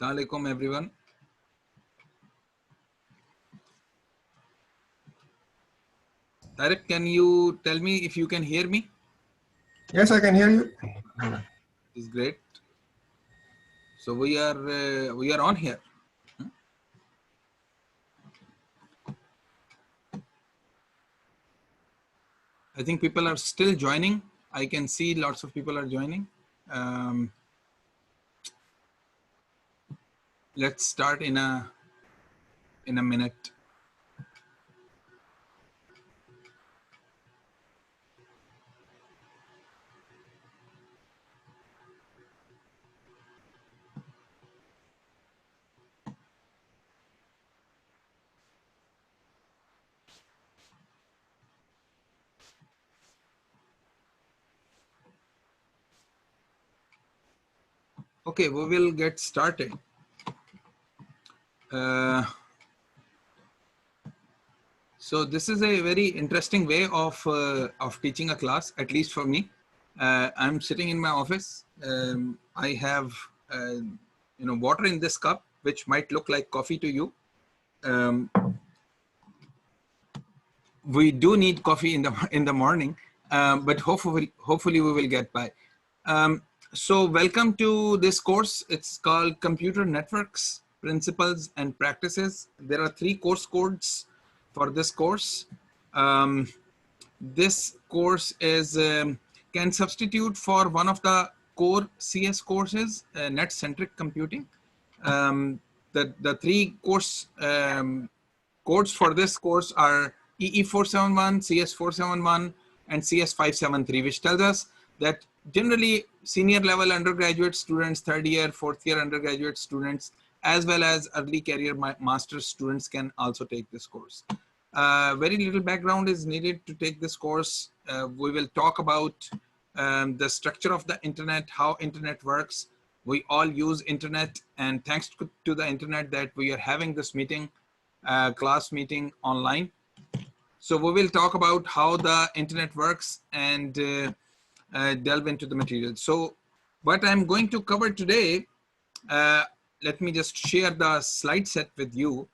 Assalamu alaikum everyone. Tarek, can you tell me if you can hear me? Yes, I can hear you. It's great. So we are on here. I think people are still joining. I can see lots of people are joining. Let's start in a minute. Okay, we will get started. So this is a very interesting way of teaching a class, at least for me. I'm sitting in my office. I have water in this cup, which might look like coffee to you. We do need coffee in the morning, but hopefully we will get by. So welcome to this course. It's called Computer Networks, Principles and Practices. There are 3 course codes for this course. This course is can substitute for one of the core CS courses, net-centric computing. The 3 course codes for this course are EE471, CS471, and CS573, which tells us that generally senior level undergraduate students, 3rd year, 4th year undergraduate students, as well as early career master's students can also take this course. Very little background is needed to take this course. We will talk about the structure of the internet, how internet works. We all use internet, and thanks to the internet that we are having this meeting, class meeting online. So we will talk about how the internet works and delve into the material. So what I'm going to cover today, let me just share the slide set with you.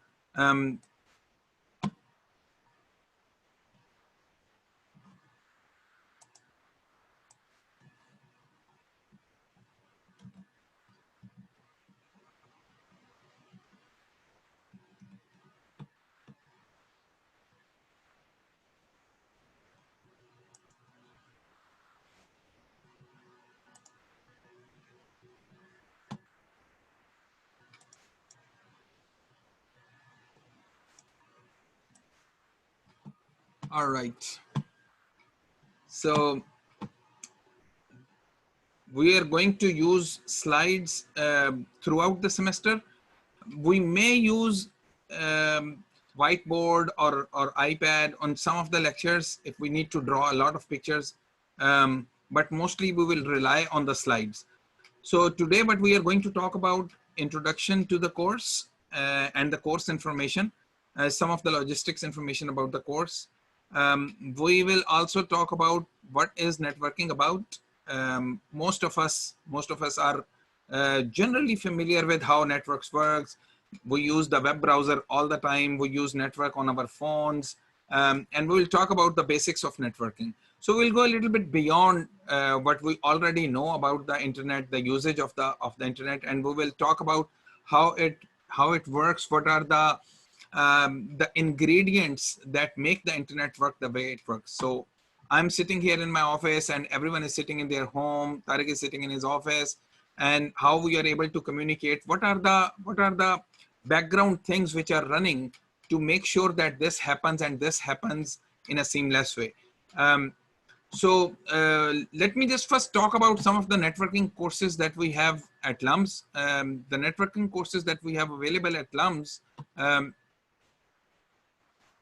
All right. So we are going to use slides throughout the semester. We may use whiteboard or iPad on some of the lectures if we need to draw a lot of pictures, but mostly we will rely on the slides. So today what we are going to talk about introduction to the course and the course information, some of the logistics information about the course. We will also talk about what is networking about. Most of us are generally familiar with how networks works. We use the web browser all the time. We use network on our phones, and we will talk about the basics of networking. So we'll go a little bit beyond what we already know about the internet, the usage of the internet, and we will talk about how it works. What are the ingredients that make the internet work the way it works. So I'm sitting here in my office and everyone is sitting in their home. Tarek is sitting in his office, and how we are able to communicate. What are the background things which are running to make sure that this happens and this happens in a seamless way. So let me just first talk about some of the networking courses that we have at LUMS. The networking courses that we have available at LUMS,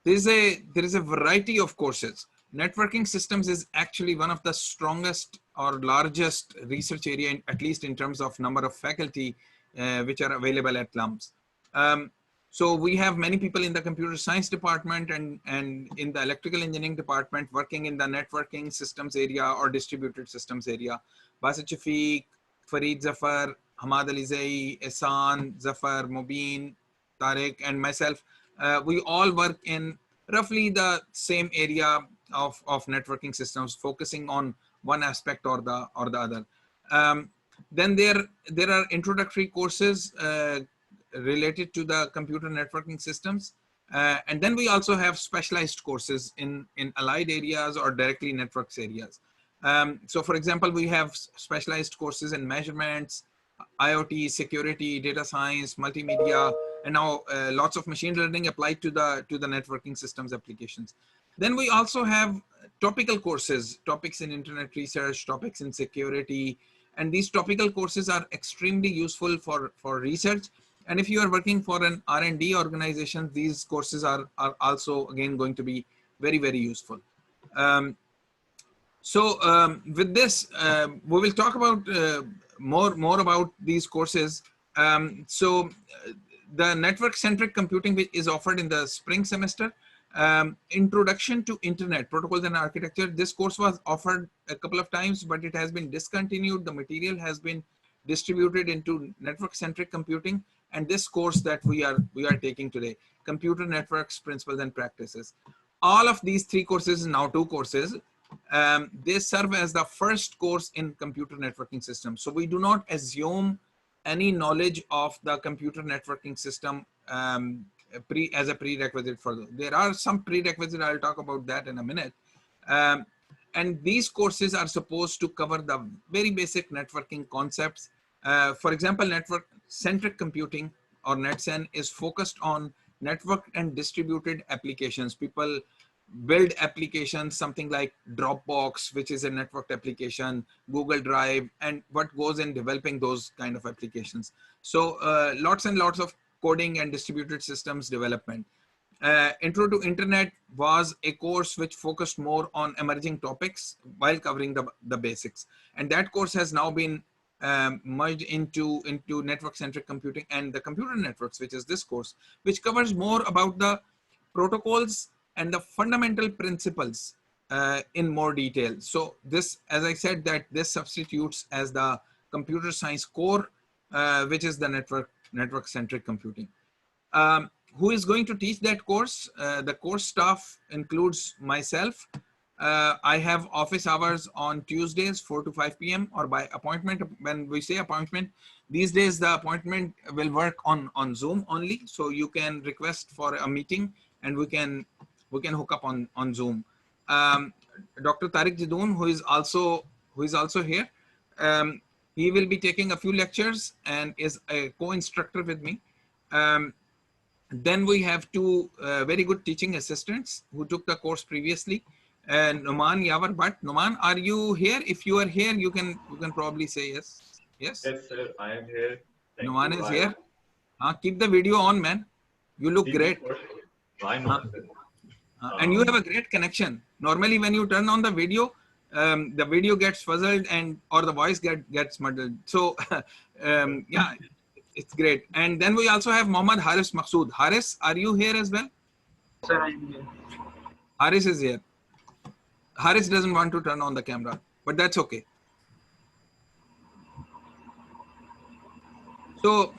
there is a variety of courses. Networking systems is actually one of the strongest or largest research area, at least in terms of number of faculty which are available at LUMS. So we have many people in the computer science department and in the electrical engineering department working in the networking systems area or distributed systems area. Basit Shafiq, Fareed Zafar, Hamad Alizai, Ehsan, Zafar, Mubin, Tariq, and myself, we all work in roughly the same area of networking systems, focusing on one aspect or the other. Then there are introductory courses related to the computer networking systems. And then we also have specialized courses in allied areas or directly networks areas. So for example, we have specialized courses in measurements, IoT, security, data science, multimedia, and now lots of machine learning applied to the networking systems applications. Then we also have topical courses, topics in internet research, topics in security, and these topical courses are extremely useful for research. And if you are working for an R&D organization, these courses are also again going to be very, very useful. With this, we will talk about more about these courses. The network-centric computing is offered in the spring semester. Introduction to Internet Protocols and Architecture. This course was offered a couple of times, but it has been discontinued. The material has been distributed into network-centric computing, and this course that we are taking today, Computer Networks Principles and Practices. All of these three courses, now two courses, they serve as the first course in computer networking system. So we do not assume any knowledge of the computer networking system as a prerequisite for them. There are some prerequisites. I'll talk about that in a minute. And these courses are supposed to cover the very basic networking concepts. For example, network-centric computing or NetCen is focused on network and distributed applications. People build applications, something like Dropbox, which is a networked application, Google Drive, and what goes in developing those kind of applications. So lots and lots of coding and distributed systems development. Intro to Internet was a course which focused more on emerging topics while covering the basics. And that course has now been merged into network-centric computing and the computer networks, which is this course, which covers more about the protocols and the fundamental principles in more detail. So this, as I said, that this substitutes as the computer science core, which is the network-centric computing. Who is going to teach that course? The course staff includes myself. I have office hours on Tuesdays, 4 to 5 p.m. or by appointment. When we say appointment, these days the appointment will work on Zoom only. So you can request for a meeting and we can hook up on Zoom. Dr. Tariq Jidoon, who is also here, he will be taking a few lectures and is a co-instructor with me. Then we have two very good teaching assistants who took the course previously. Noman Yavar Bhatt. Noman, are you here? If you are here, you can probably say yes. Yes. Yes, sir. I am here. Thank Noman you. is here. Keep the video on, man. You look great. I know. And you have a great connection. Normally, when you turn on the video gets fuzzled or the voice gets muddled. So yeah, it's great. And then we also have Mohammad Haris Maqsood. Haris, are you here as well? Sir, I am here. Haris is here. Haris doesn't want to turn on the camera, but that's okay. So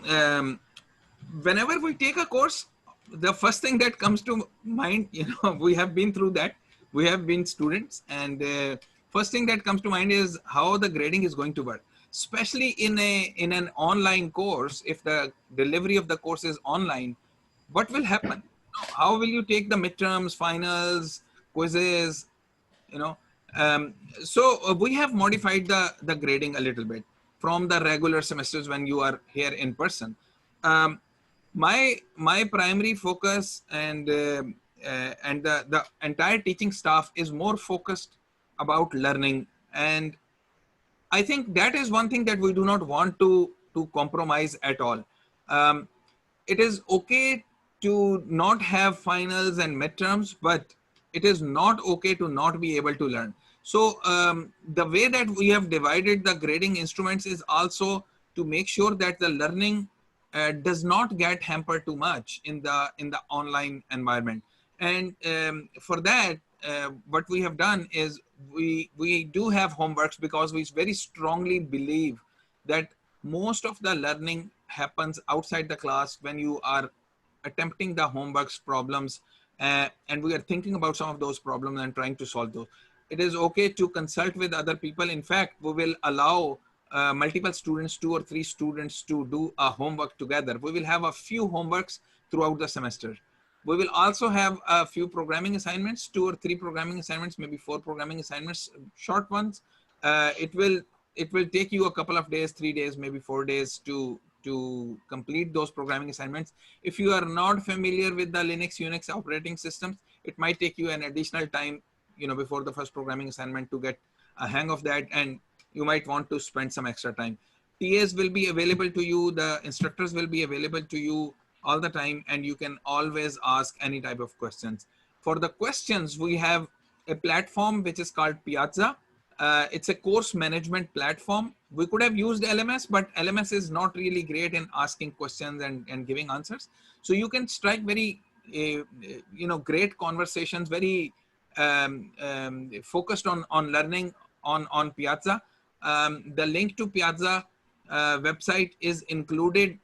whenever we take a course, the first thing that comes to mind, we have been through that. We have been students, and first thing that comes to mind is how the grading is going to work, especially in an online course. If the delivery of the course is online, what will happen? How will you take the midterms, finals, quizzes? So we have modified the grading a little bit from the regular semesters when you are here in person. My primary focus and the entire teaching staff is more focused about learning, and I think that is one thing that we do not want to compromise at all. It is okay to not have finals and midterms, but it is not okay to not be able to learn. So the way that we have divided the grading instruments is also to make sure that the learning does not get hampered too much in the online environment. And for that, what we have done is we do have homeworks, because we very strongly believe that most of the learning happens outside the class when you are attempting the homeworks problems, and we are thinking about some of those problems and trying to solve those. It is okay to consult with other people. In fact, we will allow multiple students, 2 or 3 students, to do a homework together. We will have a few homeworks throughout the semester. We will also have a few programming assignments, 2 or 3 programming assignments, maybe 4 programming assignments, short ones. It will take you a couple of days, 3 days, maybe 4 days to complete those programming assignments. If you are not familiar with the Linux, Unix operating systems, it might take you an additional time, before the first programming assignment to get a hang of that, and you might want to spend some extra time. TAs will be available to you, the instructors will be available to you all the time, and you can always ask any type of questions. For the questions, we have a platform which is called Piazza. It's a course management platform. We could have used LMS, but LMS is not really great in asking questions and giving answers. So you can strike very, great conversations, very focused on learning on Piazza. The link to Piazza website is included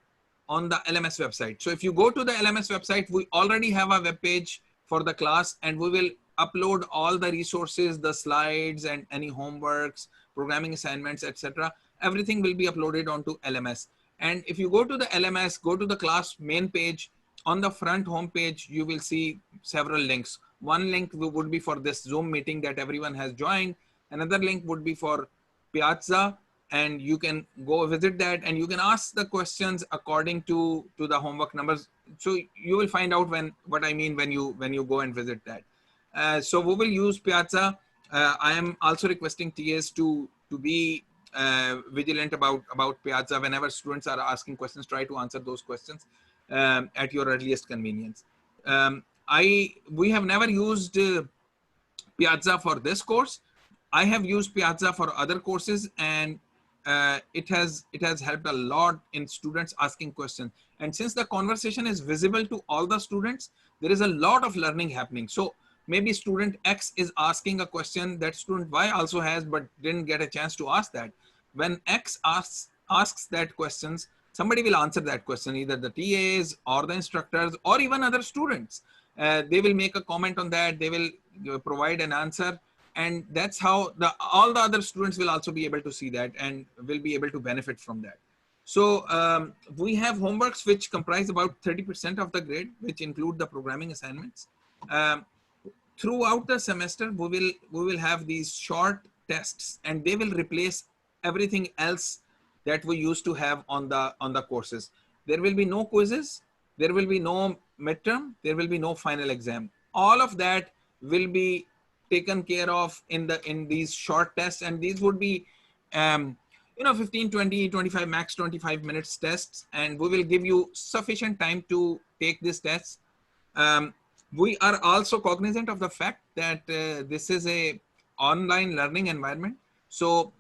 on the LMS website. So if you go to the LMS website, we already have a web page for the class, and we will upload all the resources, the slides, and any homeworks, programming assignments, etc. Everything will be uploaded onto LMS. And if you go to the LMS, go to the class main page, on the front home page, you will see several links. One link would be for this Zoom meeting that everyone has joined. Another link would be for Piazza, and you can go visit that, and you can ask the questions according to the homework numbers. So you will find out what I mean when you go and visit that. So we will use Piazza. I am also requesting TAs to be vigilant about Piazza. Whenever students are asking questions, try to answer those questions at your earliest convenience. We have never used Piazza for this course. I have used Piazza for other courses, and it has helped a lot in students asking questions. And since the conversation is visible to all the students, there is a lot of learning happening. So maybe student X is asking a question that student Y also has, but didn't get a chance to ask that. When X asks that questions, somebody will answer that question, either the TAs or the instructors or even other students. They will make a comment on that. They will provide an answer. And that's how all the other students will also be able to see that and will be able to benefit from that. So we have homeworks which comprise about 30% of the grade, which include the programming assignments. Throughout the semester, we will have these short tests, and they will replace everything else that we used to have on the courses. There will be no quizzes, there will be no midterm, there will be no final exam. All of that will be taken care of in these short tests, and these would be 15, 20, 25, max 25 minutes tests, and we will give you sufficient time to take these tests. We are also cognizant of the fact that this is a online learning environment. So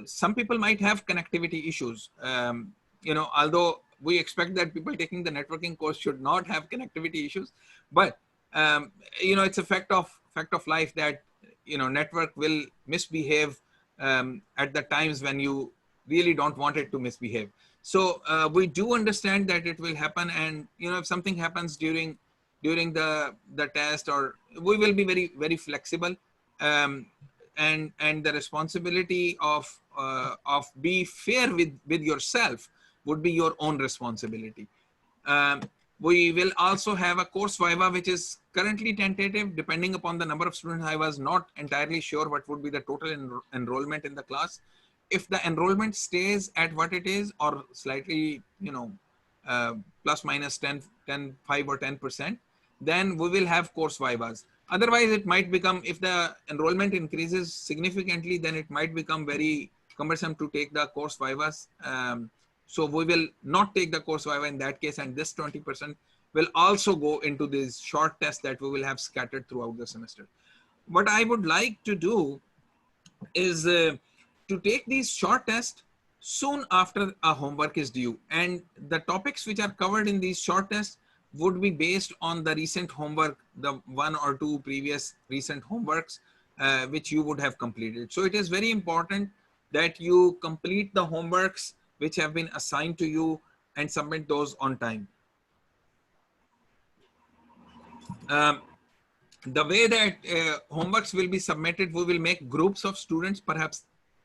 some people might have connectivity issues. Although we expect that people taking the networking course should not have connectivity issues, but it's a fact of life that network will misbehave at the times when you really don't want it to misbehave. So we do understand that it will happen, and if something happens during the test, or we will be very, very flexible, and the responsibility of be fair with yourself would be your own responsibility. We will also have a course viva, which is currently tentative. Depending upon the number of students, I was not entirely sure what would be the total enrollment in the class. If the enrollment stays at what it is, or slightly, plus minus 5 or 10%, then we will have course vivas. Otherwise, it might become, if the enrollment increases significantly, then it might become very cumbersome to take the course vivas. So we will not take the course viva in that case, and this 20% will also go into these short tests that we will have scattered throughout the semester. What I would like to do is to take these short tests soon after a homework is due, and the topics which are covered in these short tests would be based on the recent homework, the 1 or 2 previous recent homeworks which you would have completed. So it is very important that you complete the homeworks which have been assigned to you and submit those on time. The way that homeworks will be submitted, we will make groups of students, perhaps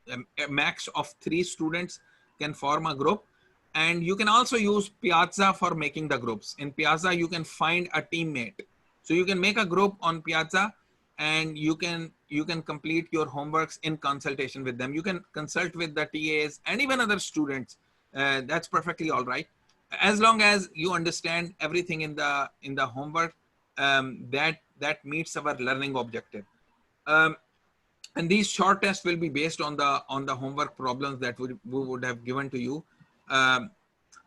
a max of 3 students can form a group. And you can also use Piazza for making the groups. In Piazza, you can find a teammate. So you can make a group on Piazza and you can complete your homeworks in consultation with them. You can consult with the TAs and even other students. That's perfectly all right. As long as you understand everything in the homework, that meets our learning objective. And these short tests will be based on the homework problems that we would have given to you.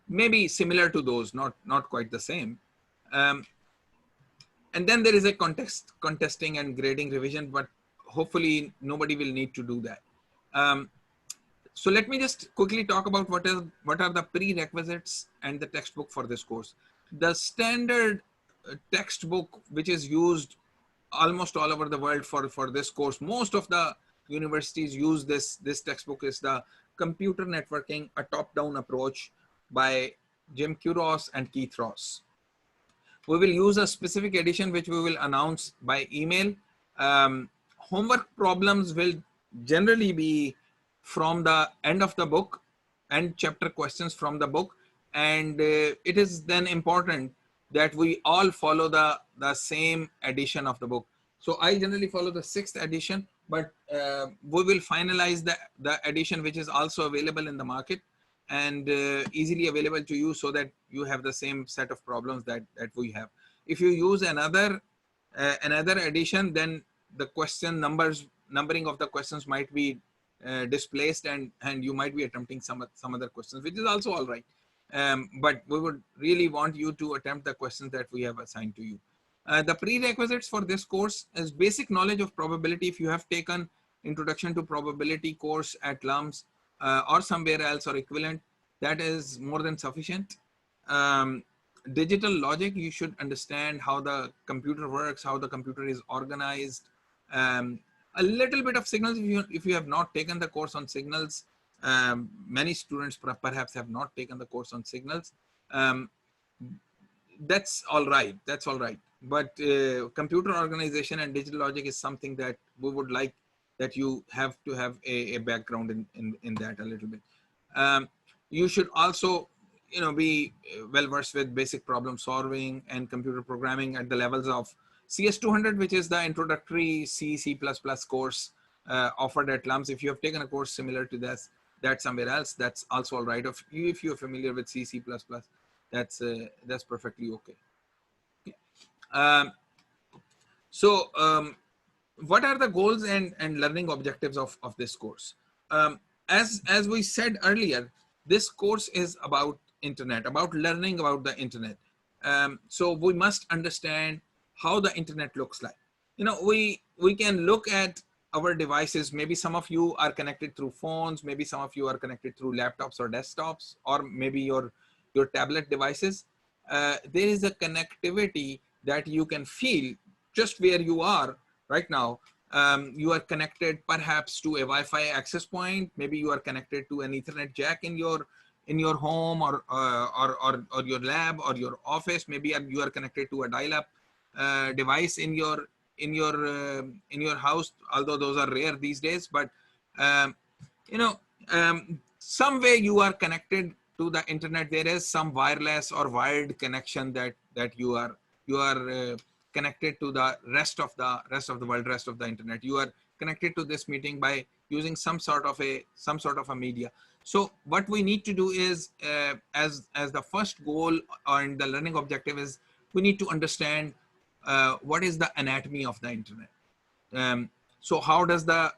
Maybe similar to those, not quite the same. And then there is a contesting and grading revision, but hopefully nobody will need to do that. So let me just quickly talk about what are the prerequisites and the textbook for this course. The standard textbook, which is used almost all over the world for this course, most of the universities use this textbook, is the Computer Networking, a Top-Down Approach by Jim Kuros and Keith Ross. We will use a specific edition which we will announce by email. Homework problems will generally be from the end of the book and chapter questions from the book. And it is then important that we all follow the same edition of the book. So I generally follow the 6th edition, but we will finalize the edition which is also available in the market and easily available to you, so that you have the same set of problems that we have. If you use another edition, then the numbering of the questions might be displaced, and you might be attempting some other questions, which is also all right. But we would really want you to attempt the questions that we have assigned to you. The prerequisites for this course is basic knowledge of probability. If you have taken Introduction to Probability course at LUMS or somewhere else or equivalent, that is more than sufficient. Digital logic, you should understand how the computer works, how the computer is organized. A little bit of signals, if you have not taken the course on signals. Many students perhaps have not taken the course on signals. That's all right. That's all right. But computer organization and digital logic is something that we would like that you have to have a background in that a little bit. You should also, be well versed with basic problem solving and computer programming at the levels of CS200, which is the introductory C++ course offered at LUMS. If you have taken a course similar to this, that's somewhere else, that's also all right. If you're familiar with C++, that's perfectly okay. What are the goals and learning objectives of this course? As we said earlier, this course is about internet, about learning about the internet. So we must understand how the internet looks like. We can look at our devices. Maybe some of you are connected through phones, maybe some of you are connected through laptops or desktops, or maybe your tablet devices. There is a connectivity that you can feel just where you are right now. You are connected perhaps to a Wi-Fi access point. Maybe you are connected to an Ethernet jack in your home or your lab or your office. Maybe you are connected to a dial-up device in your house, although those are rare these days. But some way you are connected to the internet. There is some wireless or wired connection that you are connected to the rest of the world, rest of the internet. You are connected to this meeting by using some sort of a media. So what we need to do is, as the first goal and the learning objective is, we need to understand what is the anatomy of the internet. So how does the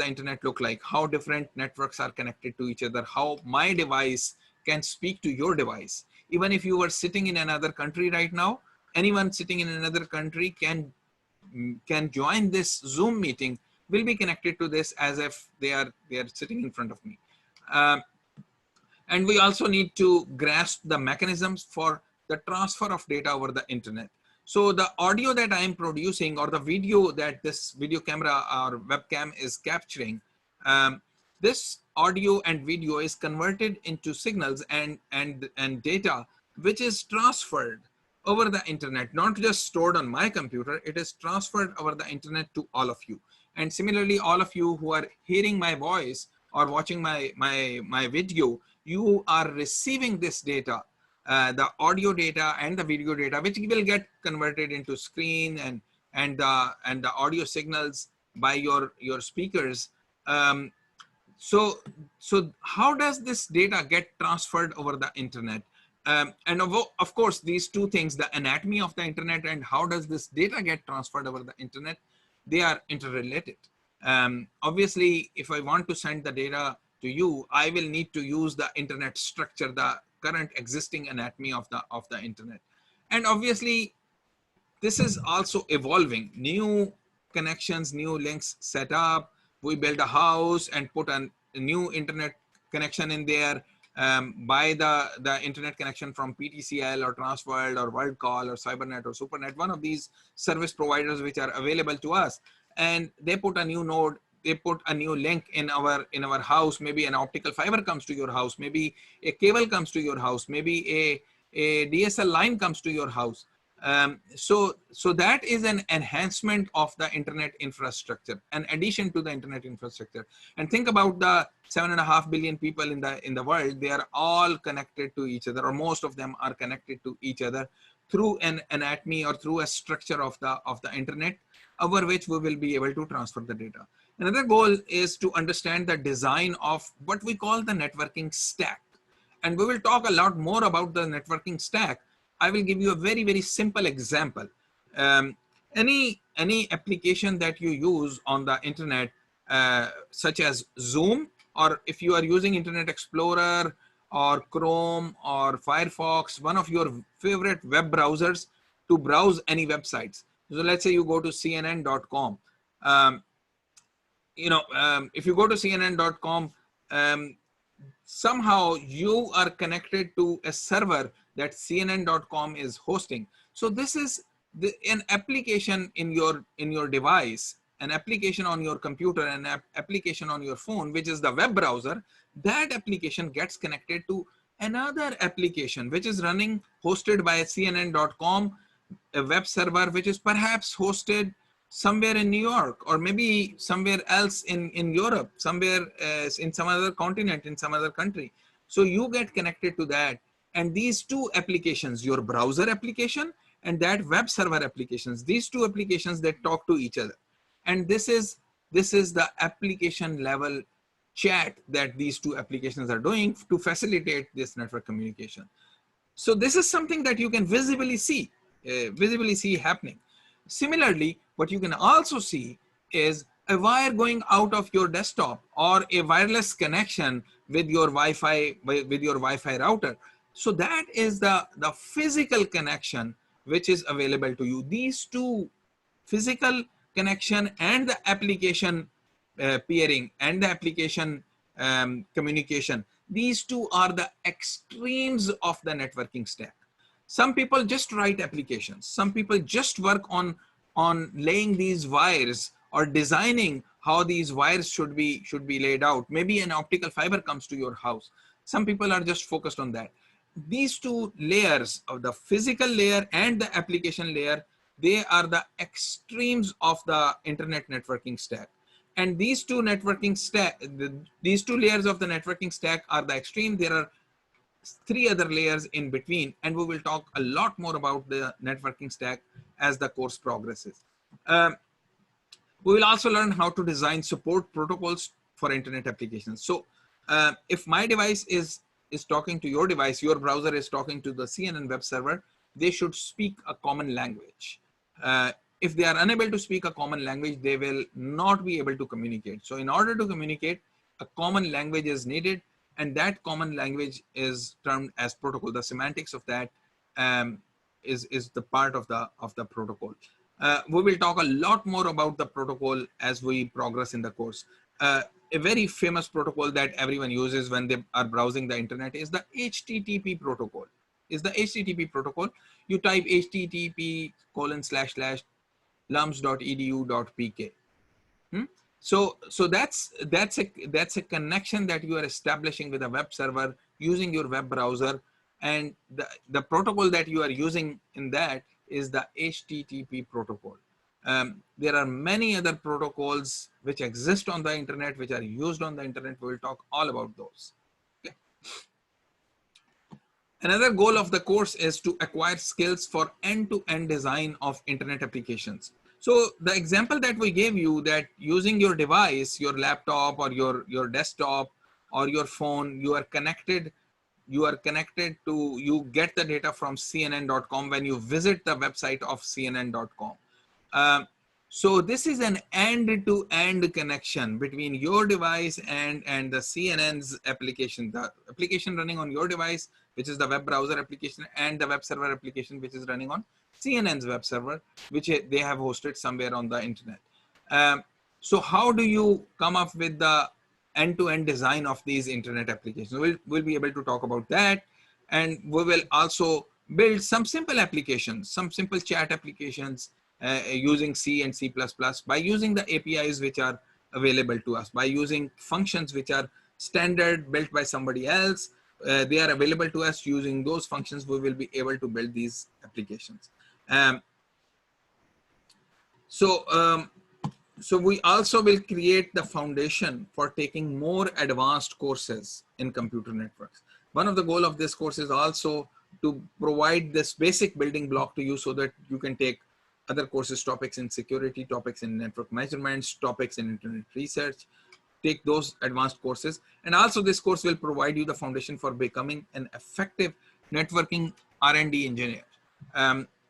internet look like? How different networks are connected to each other? How my device can speak to your device? Even if you were sitting in another country right now, anyone sitting in another country can join this Zoom meeting, will be connected to this as if they are sitting in front of me. And we also need to grasp the mechanisms for the transfer of data over the internet. So the audio that I am producing, or the video that this video camera or webcam is capturing, this audio and video is converted into signals and data, which is transferred over the internet, not just stored on my computer, it is transferred over the internet to all of you. And similarly, all of you who are hearing my voice or watching my video, you are receiving this data, the audio data and the video data, which will get converted into screen and the audio signals by your speakers. So how does this data get transferred over the internet? And of course, these two things, the anatomy of the internet and how does this data get transferred over the internet, they are interrelated. Obviously, if I want to send the data to you, I will need to use the internet structure, the current existing anatomy of the internet. And obviously, this is also evolving. New connections, new links set up. We build a house and put a new internet connection in there. By the internet connection from PTCL or Transworld or WorldCall or Cybernet or SuperNet, one of these service providers which are available to us, and they put a new node, they put a new link in our house. Maybe an optical fiber comes to your house, maybe a cable comes to your house, maybe a DSL line comes to your house. So that is an enhancement of the internet infrastructure, an addition to the internet infrastructure. And think about the 7.5 billion people in the world. They are all connected to each other, or most of them are connected to each other through an anatomy or through a structure of the internet, over which we will be able to transfer the data. Another goal is to understand the design of what we call the networking stack. And we will talk a lot more about the networking stack. I will give you a very, very simple example. Any application that you use on the internet, such as Zoom, or if you are using Internet Explorer or Chrome or Firefox, one of your favorite web browsers to browse any websites. So let's say you go to CNN.com. If you go to CNN.com, somehow you are connected to a server that CNN.com is hosting. So this is an application in your device, an application on your computer, an application on your phone, which is the web browser. That application gets connected to another application which is running, hosted by CNN.com, a web server which is perhaps hosted somewhere in New York, or maybe somewhere else in Europe, somewhere in some other continent, in some other country. So you get connected to that. And these two applications, your browser application and that web server applications, these two applications that talk to each other. And this is the application level chat that these two applications are doing to facilitate this network communication. So this is something that you can visibly see happening. Similarly, what you can also see is a wire going out of your desktop or a wireless connection with your Wi-Fi router. So that is the physical connection which is available to you. These two, physical connection and the application peering and the application communication, these two are the extremes of the networking stack. Some people just write applications. Some people just work on laying these wires or designing how these wires should be laid out. Maybe an optical fiber comes to your house. Some people are just focused on that. These two layers, of the physical layer and the application layer, they are the extremes of the internet networking stack. And these two these two layers of the networking stack are the extreme. There are 3 other layers in between, and we will talk a lot more about the networking stack as the course progresses. We will also learn how to design support protocols for internet applications. So if my device is talking to your device, your browser is talking to the CNN web server, they should speak a common language. If they are unable to speak a common language, they will not be able to communicate. So in order to communicate, a common language is needed, and that common language is termed as protocol. The semantics of that is the part of the protocol. We will talk a lot more about the protocol as we progress in the course. A very famous protocol that everyone uses when they are browsing the internet is the HTTP protocol. You type http://lums.edu.pk. So that's a connection that you are establishing with a web server using your web browser, and the protocol that you are using in that is the HTTP protocol. There are many other protocols which exist on the internet, which are used on the internet. We'll talk all about those. Okay. Another goal of the course is to acquire skills for end-to-end design of internet applications. So the example that we gave you, that using your device, your laptop or your desktop or your phone, you are connected to, you get the data from CNN.com when you visit the website of CNN.com. So this is an end-to-end connection between your device and the CNN's application, the application running on your device, which is the web browser application, and the web server application, which is running on CNN's web server, which they have hosted somewhere on the internet. So how do you come up with the end-to-end design of these internet applications? We'll be able to talk about that. And we will also build some simple applications, some simple chat applications using C and C++, by using the APIs which are available to us, by using functions which are standard built by somebody else. They are available to us. Using those functions, we will be able to build these applications. So we also will create the foundation for taking more advanced courses in computer networks. One of the goals of this course is also to provide this basic building block to you so that you can take other courses, topics in security, topics in network measurements, topics in internet research, take those advanced courses. And also this course will provide you the foundation for becoming an effective networking R&D engineer.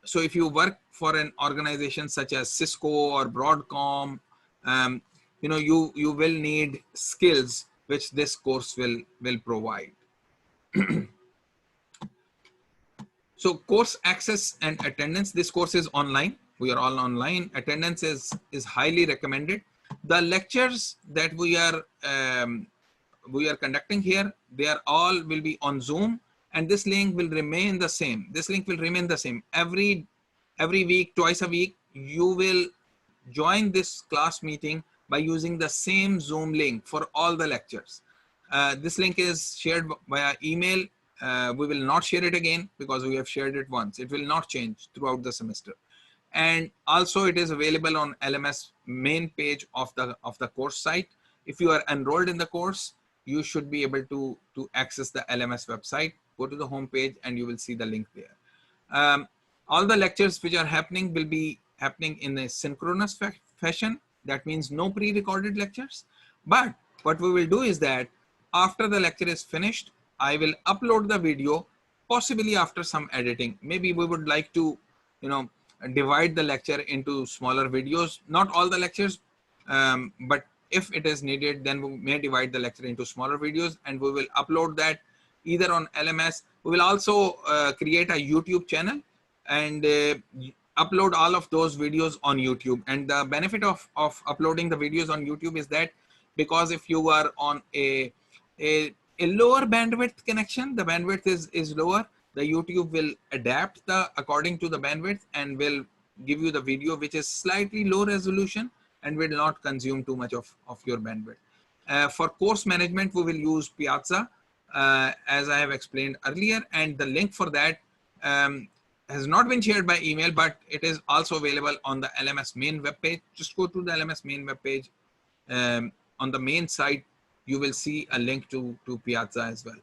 So if you work for an organization such as Cisco or Broadcom, you will need skills which this course will provide. So course access and attendance. This course is online. We are all online. Attendance is highly recommended. The lectures that we are conducting here, they are all will be on Zoom, and this link will remain the same. This link will remain the same every week, twice a week. You will join this class meeting by using the same Zoom link for all the lectures. This link is shared via email. We will not share it again because we have shared it once. It will not change throughout the semester. And also it is available on LMS main page of the course site. If you are enrolled in the course, you should be able to access the LMS website. Go to the home page and you will see the link there. All the lectures which are happening will be happening in a synchronous fashion. That means no pre-recorded lectures. But what we will do is that after the lecture is finished, I will upload the video, possibly after some editing. Maybe we would like to, divide the lecture into smaller videos. Not all the lectures, but if it is needed, then we may divide the lecture into smaller videos, and we will upload that either on LMS. We will also create a YouTube channel and upload all of those videos on YouTube. And the benefit of uploading the videos on YouTube is that, because if you are on a lower bandwidth connection, the bandwidth is lower, the YouTube will adapt according to the bandwidth and will give you the video which is slightly low resolution and will not consume too much of your bandwidth. For course management, we will use Piazza, as I have explained earlier, and the link for that has not been shared by email, but it is also available on the LMS main webpage. Just go to the LMS main webpage. On the main site, you will see a link to Piazza as well.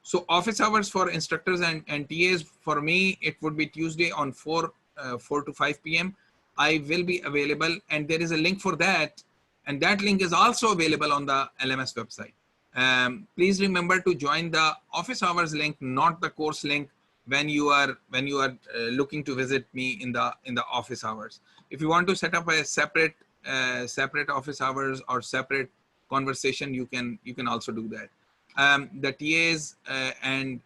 So office hours for instructors and TAs, for me, it would be Tuesday on 4 to 5 p.m. I will be available, and there is a link for that. And that link is also available on the LMS website. Please remember to join the office hours link, not the course link, when you are looking to visit me in the office hours. If you want to set up a separate office hours or separate conversation, you can also do that. The TAs and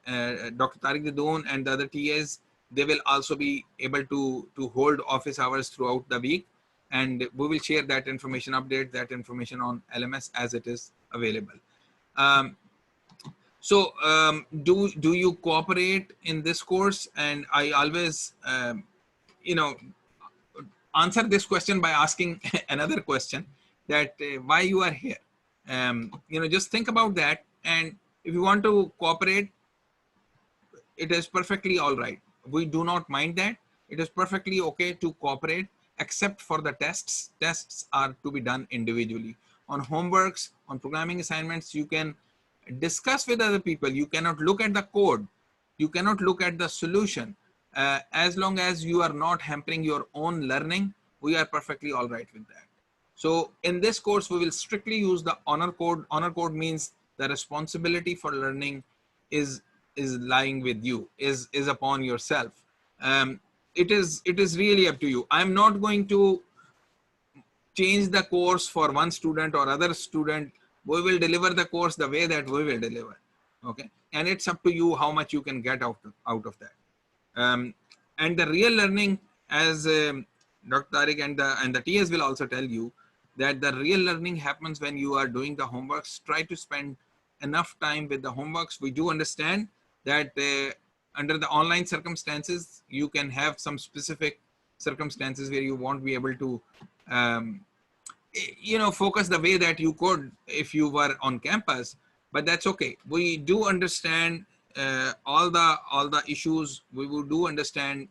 Dr. Tariq Didoon and the other TAs, they will also be able to hold office hours throughout the week, and we will share that information, update that information on LMS as it is available. So do you cooperate in this course? And I always answer this question by asking another question. that why you are here. You know, just think about that. And if you want to cooperate, it is perfectly all right. We do not mind that. It is perfectly okay to cooperate, except for the tests. Tests are to be done individually. On homeworks, on programming assignments, you can discuss with other people. You cannot look at the code. You cannot look at the solution. As long as you are not hampering your own learning, we are perfectly all right with that. So in this course, we will strictly use the honor code. Honor code means the responsibility for learning is lying with you, is upon yourself. It is really up to you. I'm not going to change the course for one student or other student. We will deliver the course the way that we will deliver. Okay, and it's up to you how much you can get out of that. And the real learning, as Dr. Tariq and the TS will also tell you, that the real learning happens when you are doing the homeworks. Try to spend enough time with the homeworks. We do understand that under the online circumstances, you can have some specific circumstances where you won't be able to, you know, focus the way that you could if you were on campus, but that's okay. We do understand all the issues. We do understand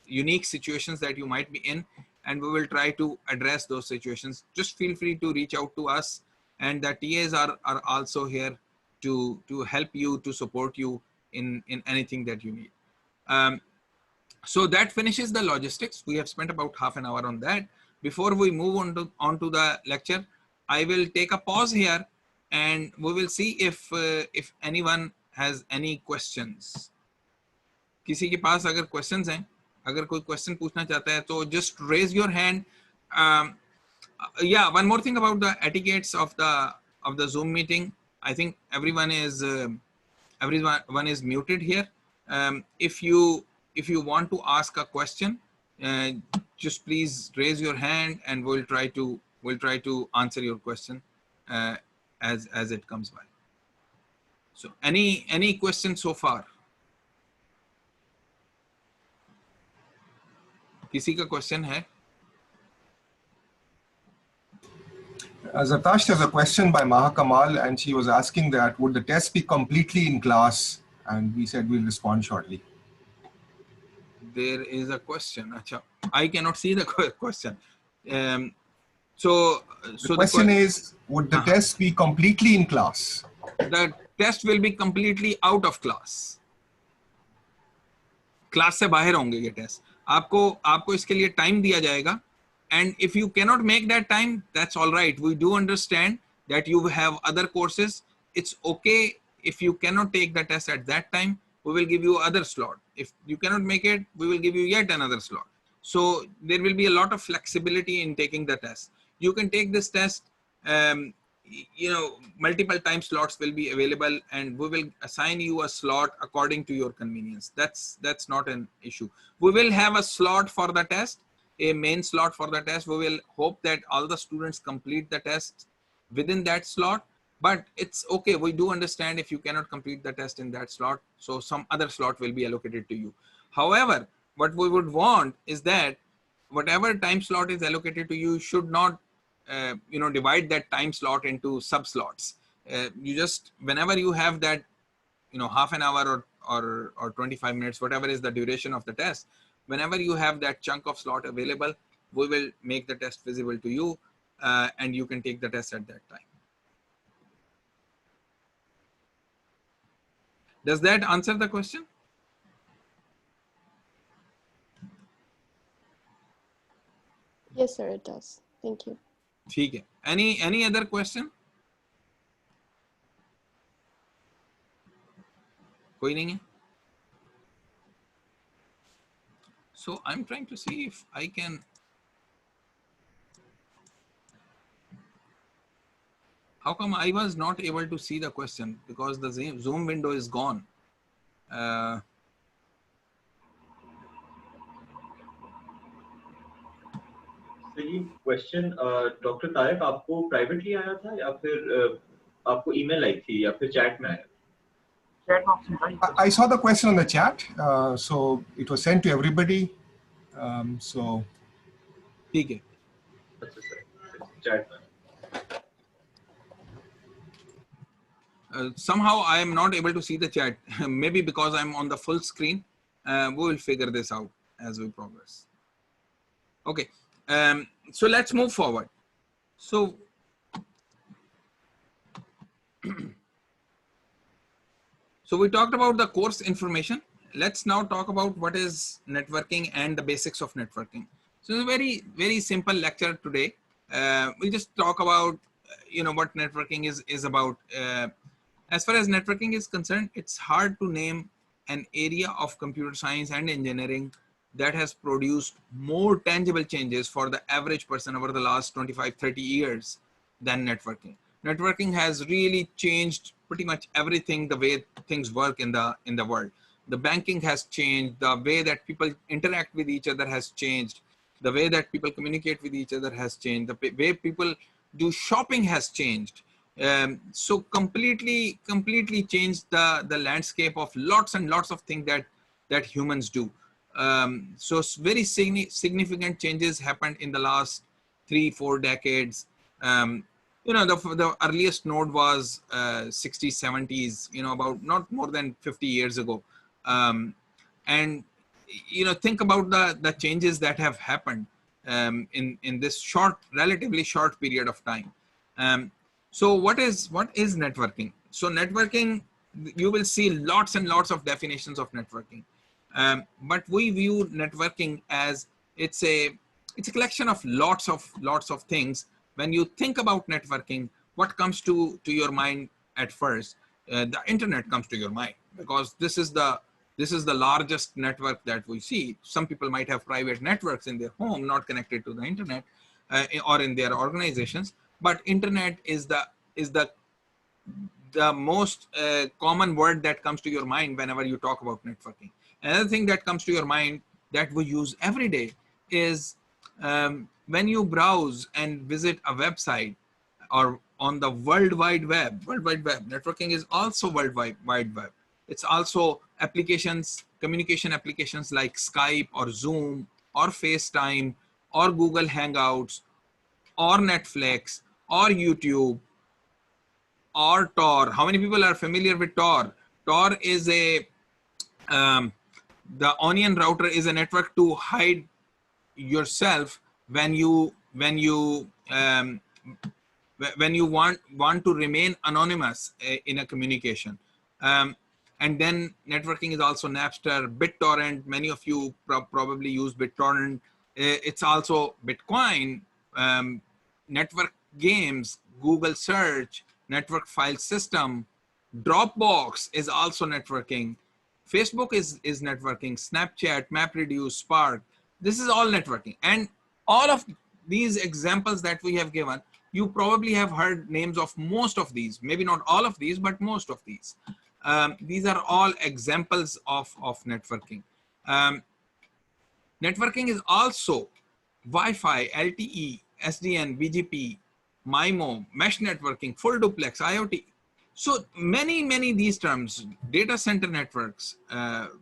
unique situations that you might be in, and we will try to address those situations. Just feel free to reach out to us, and the TAs are also here to help you, to support you in anything that you need. So that finishes the logistics. We have spent about half an hour on that. Before we move on to the lecture, I will take a pause here, and we will see if anyone has any questions. किसी के पास अगर questions हैं, अगर कोई question पूछना चाहता है, तो just raise your hand. Yeah, one more thing about the etiquettes of the Zoom meeting. I think everyone is muted here. If you want to ask a question, just please raise your hand, and we'll try to answer your question as it comes by. So any questions so far? किसी का question है? Zartash, there's a question by Maha Kamal, and she was asking that would the test be completely in class? And we said we'll respond shortly. There is a question. Achha, I cannot see the question. So the question is, would the test be completely in class? The test will be completely out of class. Class से बाहर होंगे ये test. आपको इसके लिए time दिया जाएगा. And if you cannot make that time, that's all right. We do understand that you have other courses. It's okay if you cannot take the test at that time. We will give you other slot. If you cannot make it, we will give you yet another slot. So there will be a lot of flexibility in taking the test. You can take this test, you know, multiple time slots will be available, and we will assign you a slot according to your convenience. That's not an issue. We will have a slot for the test, a main slot for the test. We will hope that all the students complete the test within that slot. But it's okay. We do understand if you cannot complete the test in that slot, so some other slot will be allocated to you. However, what we would want is that whatever time slot is allocated to you should not, you know, divide that time slot into sub slots. You just, whenever you have that, you know, half an hour or 25 minutes, whatever is the duration of the test, whenever you have that chunk of slot available, we will make the test visible to you, and you can take the test at that time. Does that answer the question? Yes, sir, it does. Thank you. ठीक है. Any other question? कोई नहीं है? So I'm trying to see if I can. How come I was not able to see the question? Because the Zoom window is gone. So ये question Dr. Tariq आपको privately आया था या फिर आपको email आई थी या फिर chat में आया? I saw the question on the chat, so it was sent to everybody. So ठीक है. chat में. Somehow I am not able to see the chat. Maybe because I'm on the full screen. We will figure this out as we progress. Okay, so let's move forward. So, so we talked about the course information. Let's now talk about what is networking and the basics of networking. So it's a very, very simple lecture today. We'll just talk about, what networking is about. As far as networking is concerned, it's hard to name an area of computer science and engineering that has produced more tangible changes for the average person over the last 25, 30 years than networking. Networking has really changed pretty much everything, the way things work in the world. The banking has changed, the way that people interact with each other has changed, the way that people communicate with each other has changed, the way people do shopping has changed. So completely changed the landscape of lots and lots of things that humans do. So very significant changes happened in the last 3-4 decades. The earliest node was 60s, 70s, about not more than 50 years ago. And think about the changes that have happened in this relatively short period of time. So what is networking? So networking, you will see lots and lots of definitions of networking. But we view networking as it's a collection of lots of things. When you think about networking, what comes to your mind at first? The internet comes to your mind, because this is the largest network that we see. Some people might have private networks in their home, not connected to the internet, or in their organizations. But internet is the most common word that comes to your mind whenever you talk about networking. Another thing that comes to your mind that we use every day is when you browse and visit a website or on the World Wide Web. Networking is also World Wide Web. It's also applications, communication applications like Skype or Zoom or FaceTime or Google Hangouts or Netflix or YouTube or Tor. How many people are familiar with Tor? Tor is the Onion router is a network to hide yourself when you want to remain anonymous in a communication. And then networking is also Napster, BitTorrent. Many of you probably use BitTorrent. It's also Bitcoin, network games, Google search, network file system. Dropbox is also networking. Facebook is networking. Snapchat, MapReduce, Spark. This is all networking. And all of these examples that we have given, you probably have heard names of most of these. Maybe not all of these, but most of these. These are all examples of networking. Networking is also Wi-Fi, LTE, SDN, BGP, MIMO, mesh networking, full duplex, IoT. So many these terms, data center networks,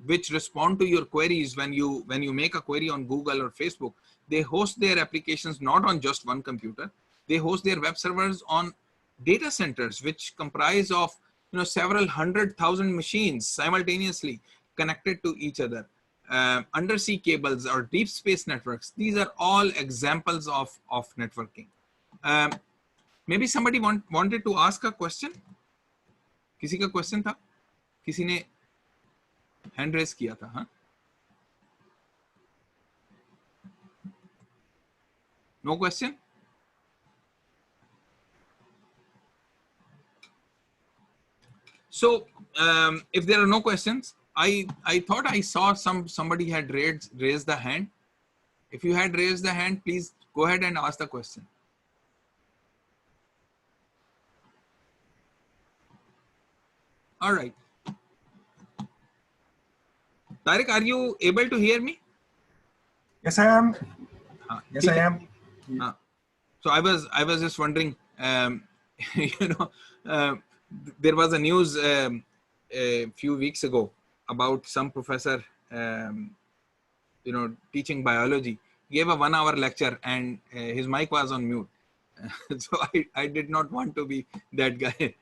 which respond to your queries when you make a query on Google or Facebook. They host their applications not on just one computer. They host their web servers on data centers, which comprise of several 100,000 machines simultaneously connected to each other. Undersea cables or deep space networks. These are all examples of networking. Maybe somebody wanted to ask a question. किसी का question था? किसी ने hand raise किया था? हाँ? No question? So if there are no questions, I thought I saw somebody had raised the hand. If you had raised the hand, please go ahead and ask the question. All right. Tariq, are you able to hear me? Yes, I am. Yes, I am. So I was just wondering, there was a news a few weeks ago about some professor, teaching biology. He gave a 1-hour lecture and his mic was on mute. So I did not want to be that guy.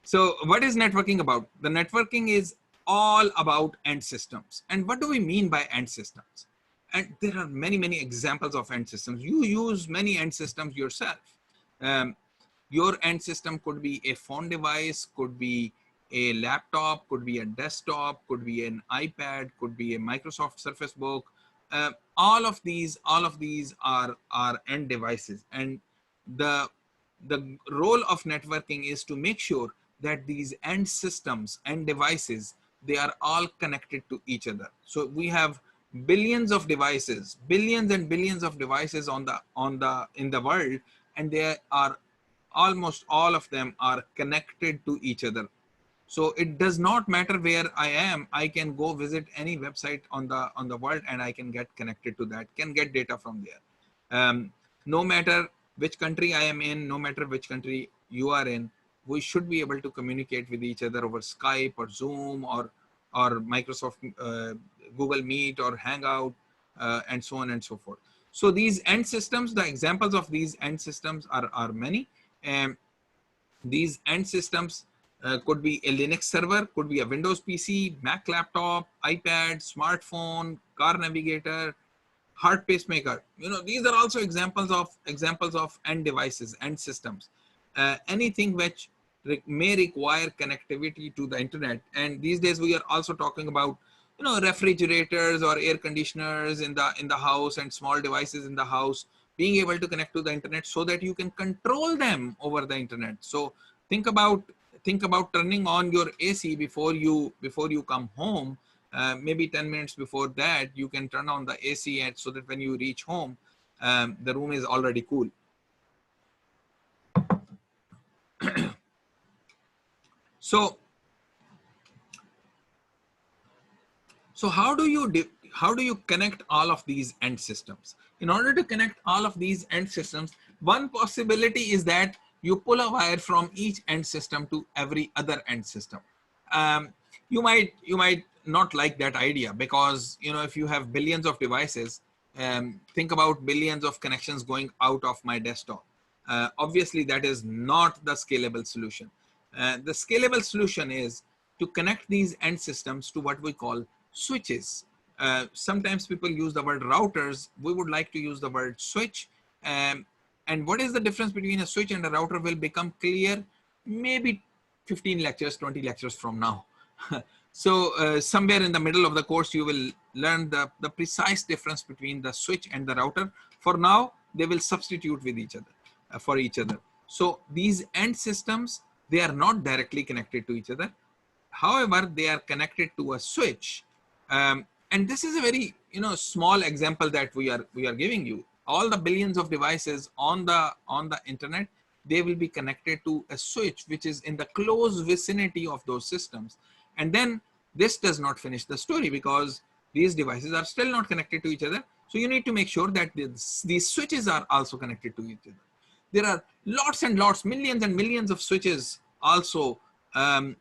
So what is networking about? The networking is all about end systems. And what do we mean by end systems? And there are many, many examples of end systems. You use many end systems yourself. Um, your end system could be a phone device, could be a laptop, could be a desktop, could be an iPad, could be a Microsoft Surface Book. All of these are end devices. And the role of networking is to make sure that these end systems and devices, they are all connected to each other. So we have billions of devices, billions and billions of devices in the world, and they are almost all of them are connected to each other. So it does not matter where I am. I can go visit any website on the world and I can get connected to that, can get data from there. No matter which country I am in, no matter which country you are in, we should be able to communicate with each other over Skype or Zoom or Microsoft, Google Meet or Hangout, and so on and so forth. So these end systems, the examples of these end systems are many. And these end systems could be a Linux server, could be a Windows PC, Mac laptop, iPad, smartphone, car navigator, heart pacemaker. You know, these are also examples of end devices, end systems. Anything which may require connectivity to the internet. And these days we are also talking about, you know, refrigerators or air conditioners in the house and small devices in the house being able to connect to the internet so that you can control them over the internet. So think about turning on your AC before you come home. Maybe 10 minutes before that, you can turn on the AC, and so that when you reach home, the room is already cool. So how do you connect all of these end systems? In order to connect all of these end systems, one possibility is that you pull a wire from each end system to every other end system. You might not like that idea, because, you know, if you have billions of devices, think about billions of connections going out of my desktop. Obviously, that is not the scalable solution. The scalable solution is to connect these end systems to what we call switches. Sometimes people use the word routers. We would like to use the word switch. And what is the difference between a switch and a router will become clear maybe 15 lectures, 20 lectures from now. So somewhere in the middle of the course, you will learn the precise difference between the switch and the router. For now, they will substitute with each other, for each other. So these end systems, they are not directly connected to each other. However, they are connected to a switch. And this is a very, you know, small example that we are giving you. All the billions of devices on the internet, they will be connected to a switch which is in the close vicinity of those systems. And then this does not finish the story, because these devices are still not connected to each other. So you need to make sure that these switches are also connected to each other. There are lots and lots, millions and millions of switches also on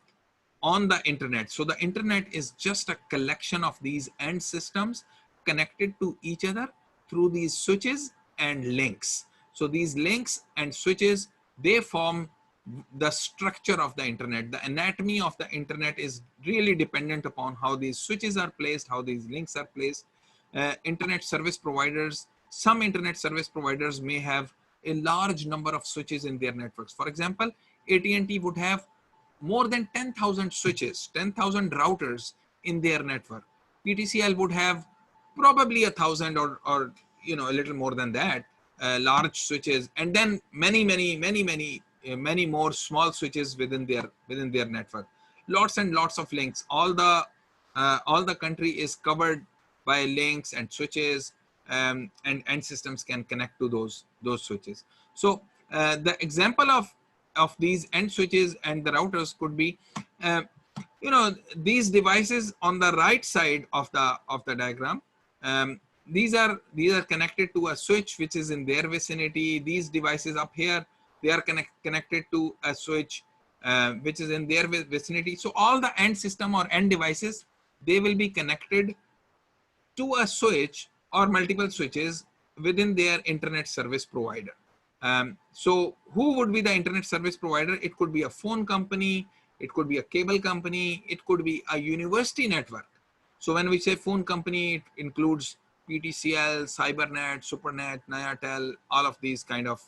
the internet. So the internet is just a collection of these end systems connected to each other through these switches and links. So these links and switches, they form the structure of the internet. The anatomy of the internet is really dependent upon how these switches are placed, how these links are placed. Internet service providers, some internet service providers may have a large number of switches in their networks. For example, AT&T would have more than 10,000 switches, 10,000 routers in their network. PTCL would have probably 1,000 or you know, a little more than that, large switches, and then many more small switches within their network. Lots and lots of links. All the country is covered by links and switches, and end systems can connect to those switches. So the example of these end switches and the routers could be, you know, these devices on the right side of the diagram. These are connected to a switch which is in their vicinity. These devices up here, they are connected to a switch which is in their vicinity. So all the end system or end devices, they will be connected to a switch or multiple switches within their internet service provider. So who would be the internet service provider? It could be a phone company, it could be a cable company, it could be a university network. So when we say phone company, it includes PTCL, Cybernet, Supernet, Nayatel, all of these kind of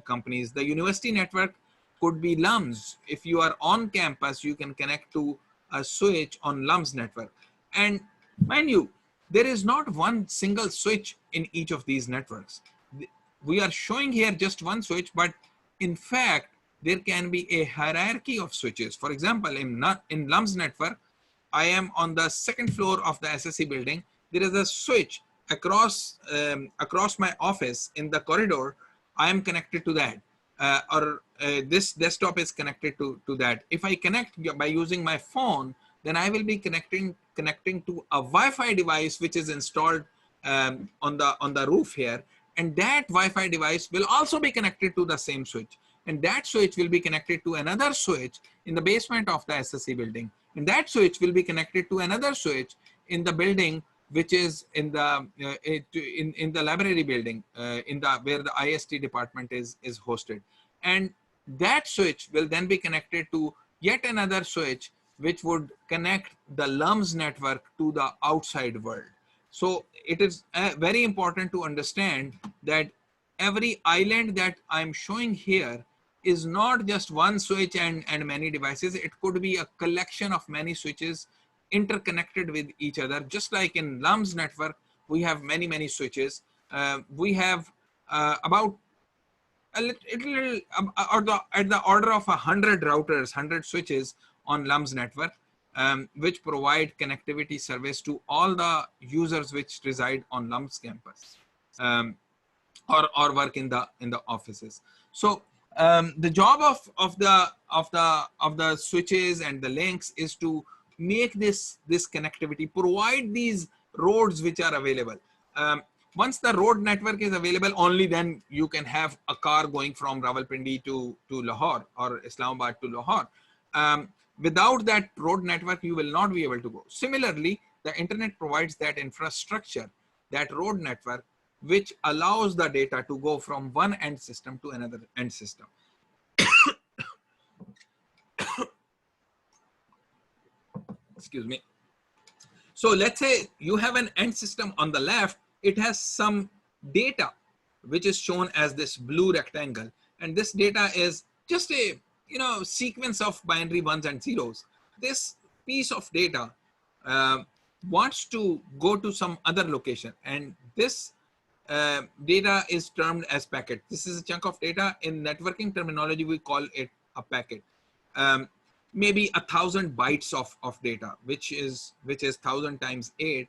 companies. The university network could be LUMS. If you are on campus, you can connect to a switch on LUMS network. And mind you, there is not one single switch in each of these networks. We are showing here just one switch, but in fact, there can be a hierarchy of switches. For example, in LUMS network, I am on the second floor of the SSC building. There is a switch across my office in the corridor. I am connected to that, this desktop is connected to that. If I connect by using my phone, then I will be connecting to a Wi-Fi device which is installed on the roof here, and that Wi-Fi device will also be connected to the same switch, and that switch will be connected to another switch in the basement of the SSC building, and that switch will be connected to another switch in the building which is in the in the library building, where the IST department is hosted, and that switch will then be connected to yet another switch which would connect the LUMS network to the outside world. So it is very important to understand that every island that I'm showing here is not just one switch and many devices. It could be a collection of many switches interconnected with each other. Just like in LUMS network, we have many switches. We have about a little at the order of 100 routers, 100 switches on LUMS network, which provide connectivity service to all the users which reside on LUMS campus or work in the offices. So the job of the switches and the links is to make this connectivity, provide these roads which are available. Once the road network is available, only then you can have a car going from Rawalpindi to Lahore or Islamabad to Lahore. Without that road network, you will not be able to go. Similarly, the internet provides that infrastructure, that road network, which allows the data to go from one end system to another end system. Excuse me. So let's say you have an end system on the left. It has some data which is shown as this blue rectangle, and this data is just a sequence of binary ones and zeros. This piece of data wants to go to some other location, and this data is termed as packet. This is a chunk of data. In networking terminology, we call it a packet. Maybe 1,000 bytes of data, which is 1,000 times 8,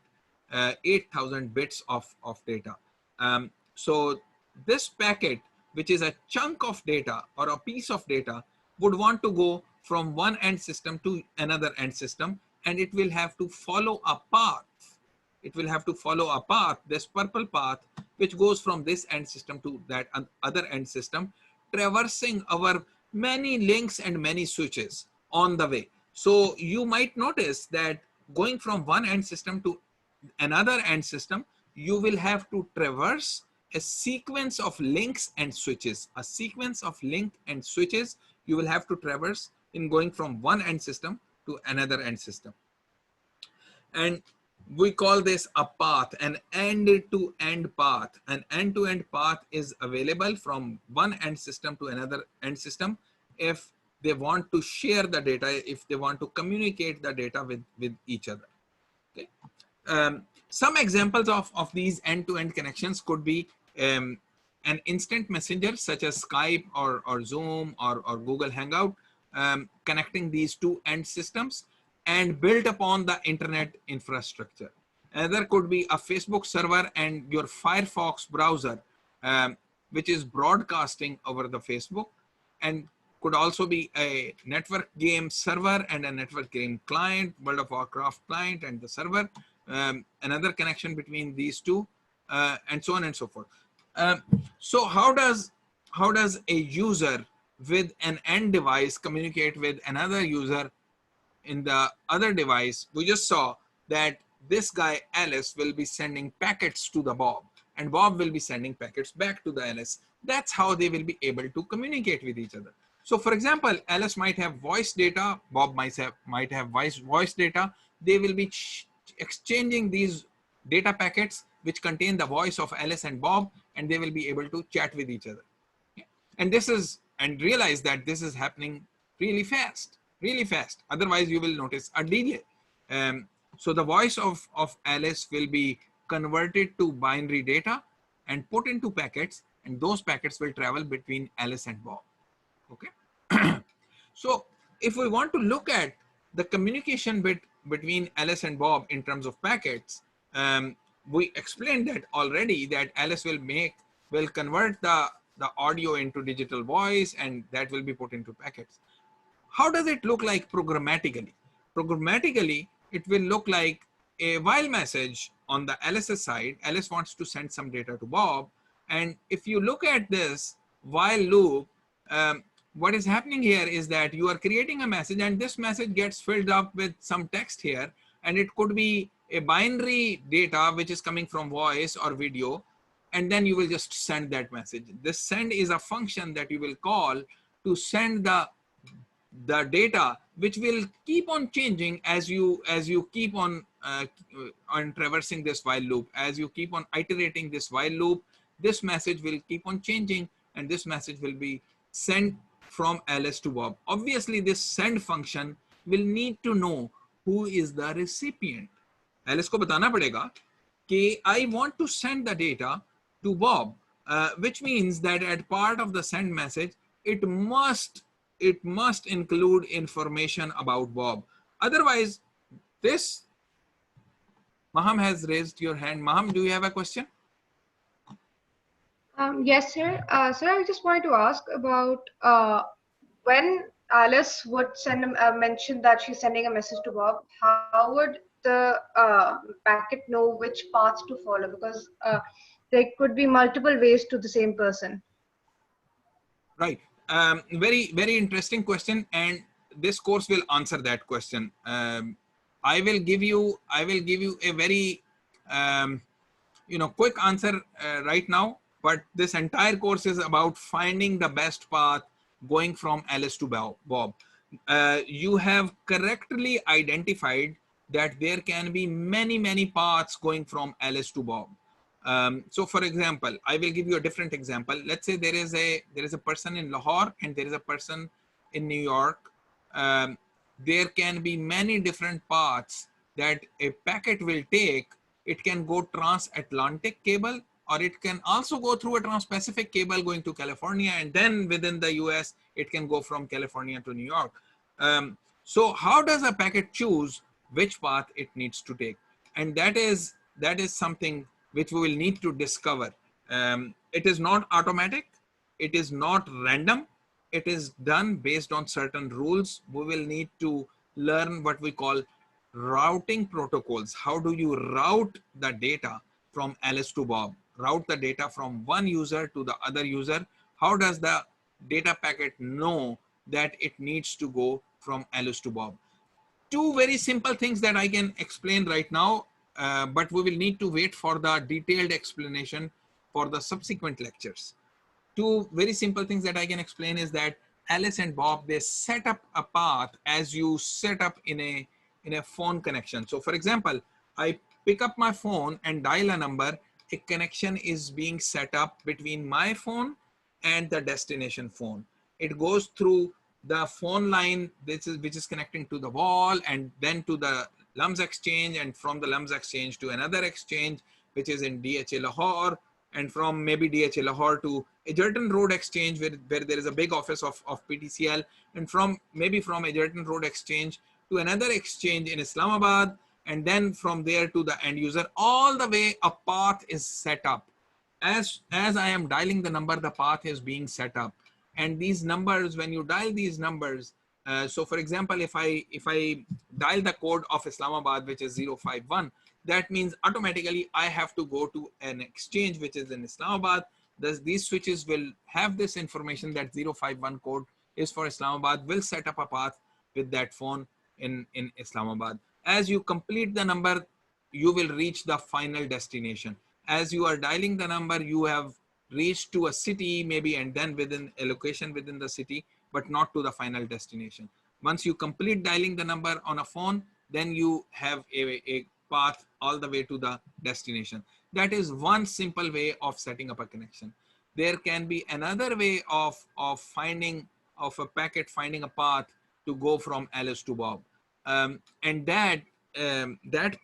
8,000 bits of data. So this packet, which is a chunk of data or a piece of data, would want to go from one end system to another end system, and it will have to follow a path. It will have to follow a path, this purple path, which goes from this end system to that other end system, traversing our many links and many switches on the way. So you might notice that going from one end system to another end system, you will have to traverse a sequence of links and switches. A sequence of link and switches you will have to traverse in going from one end system to another end system. And we call this a path, an end-to-end path. An end-to-end path is available from one end system to another end system if they want to share the data, if they want to communicate the data with each other. Okay. Some examples of these end-to-end connections could be an instant messenger such as Skype or Zoom or Google Hangout, connecting these two end systems and built upon the internet infrastructure. Another could be a Facebook server and your Firefox browser, which is broadcasting over the Facebook, and could also be a network game server and a network game client, World of Warcraft client and the server, another connection between these two, and so on and so forth. So how does a user with an end device communicate with another user in the other device? We just saw that this guy Alice will be sending packets to the Bob, and Bob will be sending packets back to the Alice. That's how they will be able to communicate with each other. So for example, Alice might have voice data, Bob might have voice data. They will be exchanging these data packets which contain the voice of Alice and Bob, and they will be able to chat with each other. And and realize that this is happening really fast. Otherwise you will notice a delay. So the voice of Alice will be converted to binary data and put into packets, and those packets will travel between Alice and Bob. Okay. So if we want to look at the communication between Alice and Bob in terms of packets, we explained that already, that Alice will convert the audio into digital voice, and that will be put into packets. How does it look like programmatically? Programmatically, it will look like a while message on the Alice's side. Alice wants to send some data to Bob. And if you look at this while loop, what is happening here is that you are creating a message, and this message gets filled up with some text here. And it could be a binary data, which is coming from voice or video. And then you will just send that message. This send is a function that you will call to send the data, which will keep on changing as you keep on traversing this while loop. As you keep on iterating this while loop, this message will keep on changing, and this message will be sent from Alice to Bob. Obviously, this send function will need to know who is the recipient. Alice को बताना पड़ेगा कि I want to send the data to Bob, which means that at part of the send message, it must include information about Bob. Otherwise, this, Maham has raised your hand. Maham, do you have a question? Yes, sir. Sir, I just wanted to ask about when Alice would mention that she's sending a message to Bob, how would the packet know which path to follow? Because there could be multiple ways to the same person. Right. Very, very interesting question, and this course will answer that question. I will give you a very quick answer right now, but this entire course is about finding the best path going from Alice to Bob. You have correctly identified that there can be many paths going from Alice to Bob. So for example, I will give you a different example. Let's say there is a person in Lahore and there is a person in New York. There can be many different paths that a packet will take. It can go transatlantic cable, or it can also go through a trans-Pacific cable going to California, and then within the US, it can go from California to New York. So how does a packet choose which path it needs to take? And that is something which we will need to discover. It is not automatic. It is not random. It is done based on certain rules. We will need to learn what we call routing protocols. How do you route the data from Alice to Bob? Route the data from one user to the other user. How does the data packet know that it needs to go from Alice to Bob? Two very simple things that I can explain right now, but we will need to wait for the detailed explanation for the subsequent lectures. Two very simple things that I can explain is that Alice and Bob, they set up a path as you set up in a phone connection. So for example, I pick up my phone and dial a number. A connection is being set up between my phone and the destination phone. It goes through the phone line, which is connecting to the wall, and then to the LUMS exchange, and from the LUMS exchange to another exchange, which is in DHA Lahore, and from maybe DHA Lahore to Egerton Road exchange, where there is a big office of PTCL, and from Egerton Road exchange to another exchange in Islamabad, and then from there to the end user. All the way a path is set up. As I am dialing the number, the path is being set up. And these numbers, when you dial these numbers, so for example, if I dial the code of Islamabad, which is 051, that means automatically I have to go to an exchange which is in Islamabad. These switches will have this information that 051 code is for Islamabad, will set up a path with that phone in Islamabad. As you complete the number, you will reach the final destination. As you are dialing the number, you have reach to a city maybe, and then within a location within the city, but not to the final destination. Once you complete dialing the number on a phone, then you have a path all the way to the destination. That is one simple way of setting up a connection. There can be another way of finding of a packet, finding a path to go from Alice to Bob. And that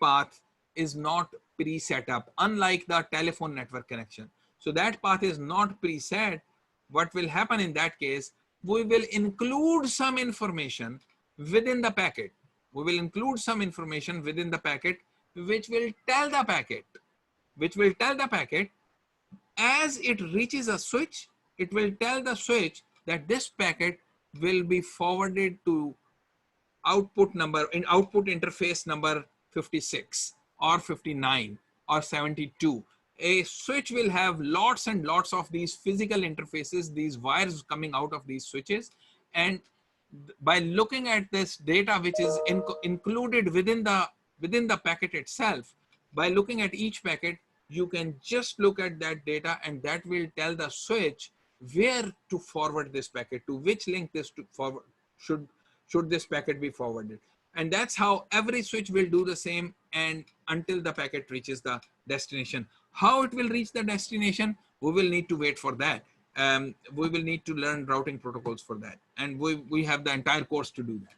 path is not pre-set up, unlike the telephone network connection. So that path is not preset. What will happen in that case, we will include some information within the packet. We will include some information within the packet, which will tell the packet, as it reaches a switch, it will tell the switch that this packet will be forwarded to output interface number 56 or 59 or 72. A switch will have lots and lots of these physical interfaces, these wires coming out of these switches. And by looking at this data, which is included within the packet itself, by looking at each packet, you can just look at that data, and that will tell the switch where to forward this packet, to which link this to forward should this packet be forwarded. And that's how every switch will do the same, and until the packet reaches the destination. How it will reach the destination, we will need to wait for that. We will need to learn routing protocols for that. And we have the entire course to do that.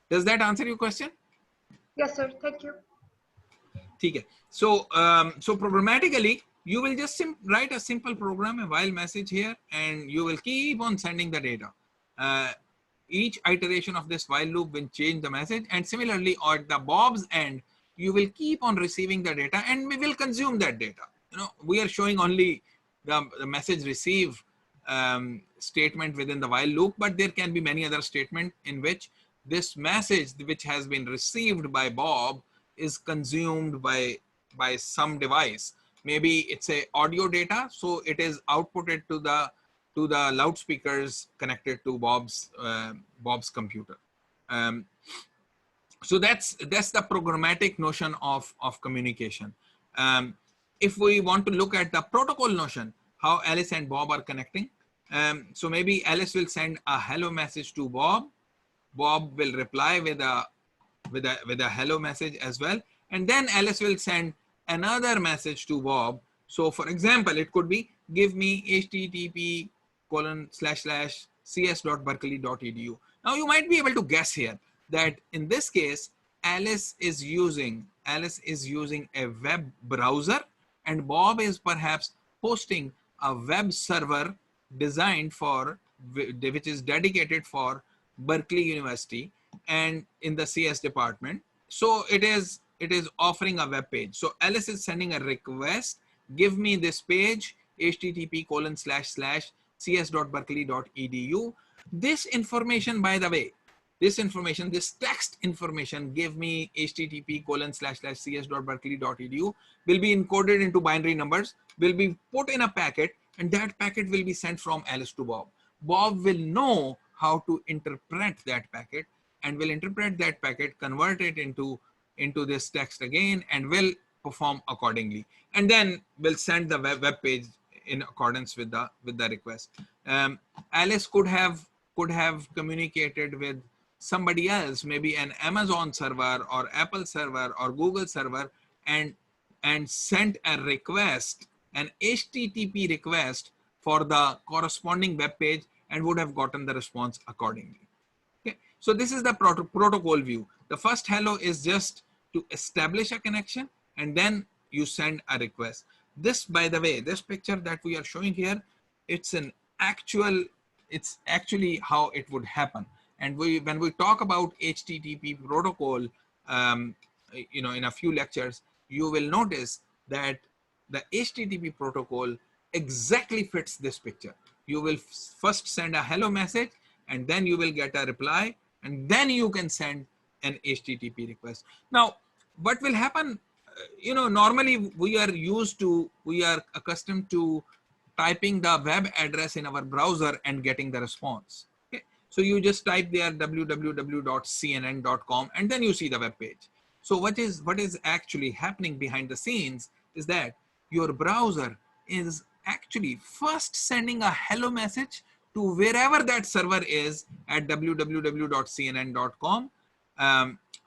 Does that answer your question? Yes, sir. Thank you. Okay. So programmatically, you will just write a simple program, a while message here, and you will keep on sending the data. Each iteration of this while loop will change the message, and similarly at the Bob's end, you will keep on receiving the data, and we will consume that data. You know, we are showing only the message receive statement within the while loop, but there can be many other statements in which this message, which has been received by Bob, is consumed by some device. Maybe it's a audio data, so it is outputted to the loudspeakers connected to Bob's computer. So that's the programmatic notion of communication. If we want to look at the protocol notion, how Alice and Bob are connecting. So maybe Alice will send a hello message to Bob. Bob will reply with a hello message as well. And then Alice will send another message to Bob. So for example, it could be, give me http://cs.berkeley.edu. Now you might be able to guess here that in this case, Alice is using a web browser, and Bob is perhaps hosting a web server designed for, which is dedicated for Berkeley University and in the CS department. So it is offering a web page. So Alice is sending a request, give me this page, http://cs.berkeley.edu. This information, by the way, this text information, give me http://cs.berkeley.edu, will be encoded into binary numbers, will be put in a packet, and that packet will be sent from Alice to Bob. Bob will know how to interpret that packet, and will interpret that packet, convert it into this text again, and will perform accordingly. And then will send the web page in accordance with the request. Alice could have communicated with somebody else, maybe an Amazon server or Apple server or Google server, and sent a request, an HTTP request for the corresponding web page, and would have gotten the response accordingly. Okay, so this is the protocol view. The first hello is just to establish a connection, and then you send a request. This, by the way, this picture that we are showing here, it's actually how it would happen. And when we talk about HTTP protocol, you know, in a few lectures, you will notice that the HTTP protocol exactly fits this picture. You will first send a hello message, and then you will get a reply, and then you can send an HTTP request. Now, what will happen? You know, normally we are accustomed to typing the web address in our browser and getting the response. Okay, so you just type there www.cnn.com, and then you see the web page. So what is actually happening behind the scenes is that your browser is actually first sending a hello message to wherever that server is at www.cnn.com.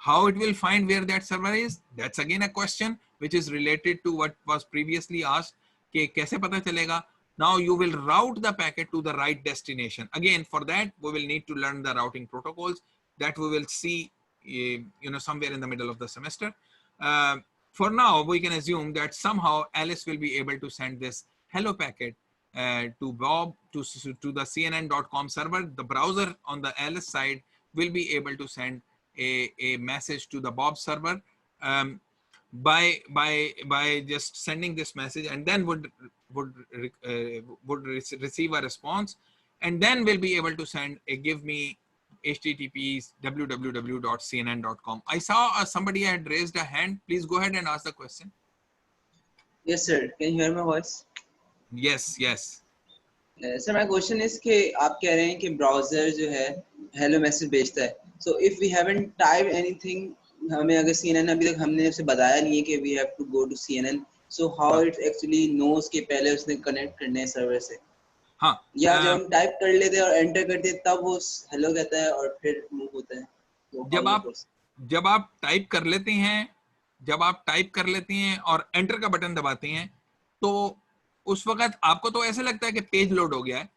How it will find where that server is, that's again a question which is related to what was previously asked. कि कैसे पता चलेगा? Now you will route the packet to the right destination. Again, for that, we will need to learn the routing protocols that we will see somewhere in the middle of the semester. For now, we can assume that somehow Alice will be able to send this hello packet to Bob, to the CNN.com server. The browser on the Alice side will be able to send a message to the Bob server by just sending this message, and then would receive a response, and then we'll be able to send a give me https www.cnn.com. I saw somebody had raised a hand. Please go ahead and ask the question. Yes, sir. Can you hear my voice? Yes. Sir, my question is कि आप कह रहे हैं कि browser जो है hello message भेजता है. So if we haven't typed anything, हमें अगर CNN अभी तक हमने उसे बताया नहीं है कि we have to go to CNN. So how it actually knows कि पहले उसने connect करने हैं server से? हाँ. या जब हम टाइप कर लेते हैं और एंटर करते हैं तब वो हेलो कहता है और फिर मूव होता है. तो जब आप टाइप कर लेते हैं और एंटर का बटन दबाते हैं, तो उस वक्त आपको तो ऐसे लगता है कि पेज लोड हो गया है,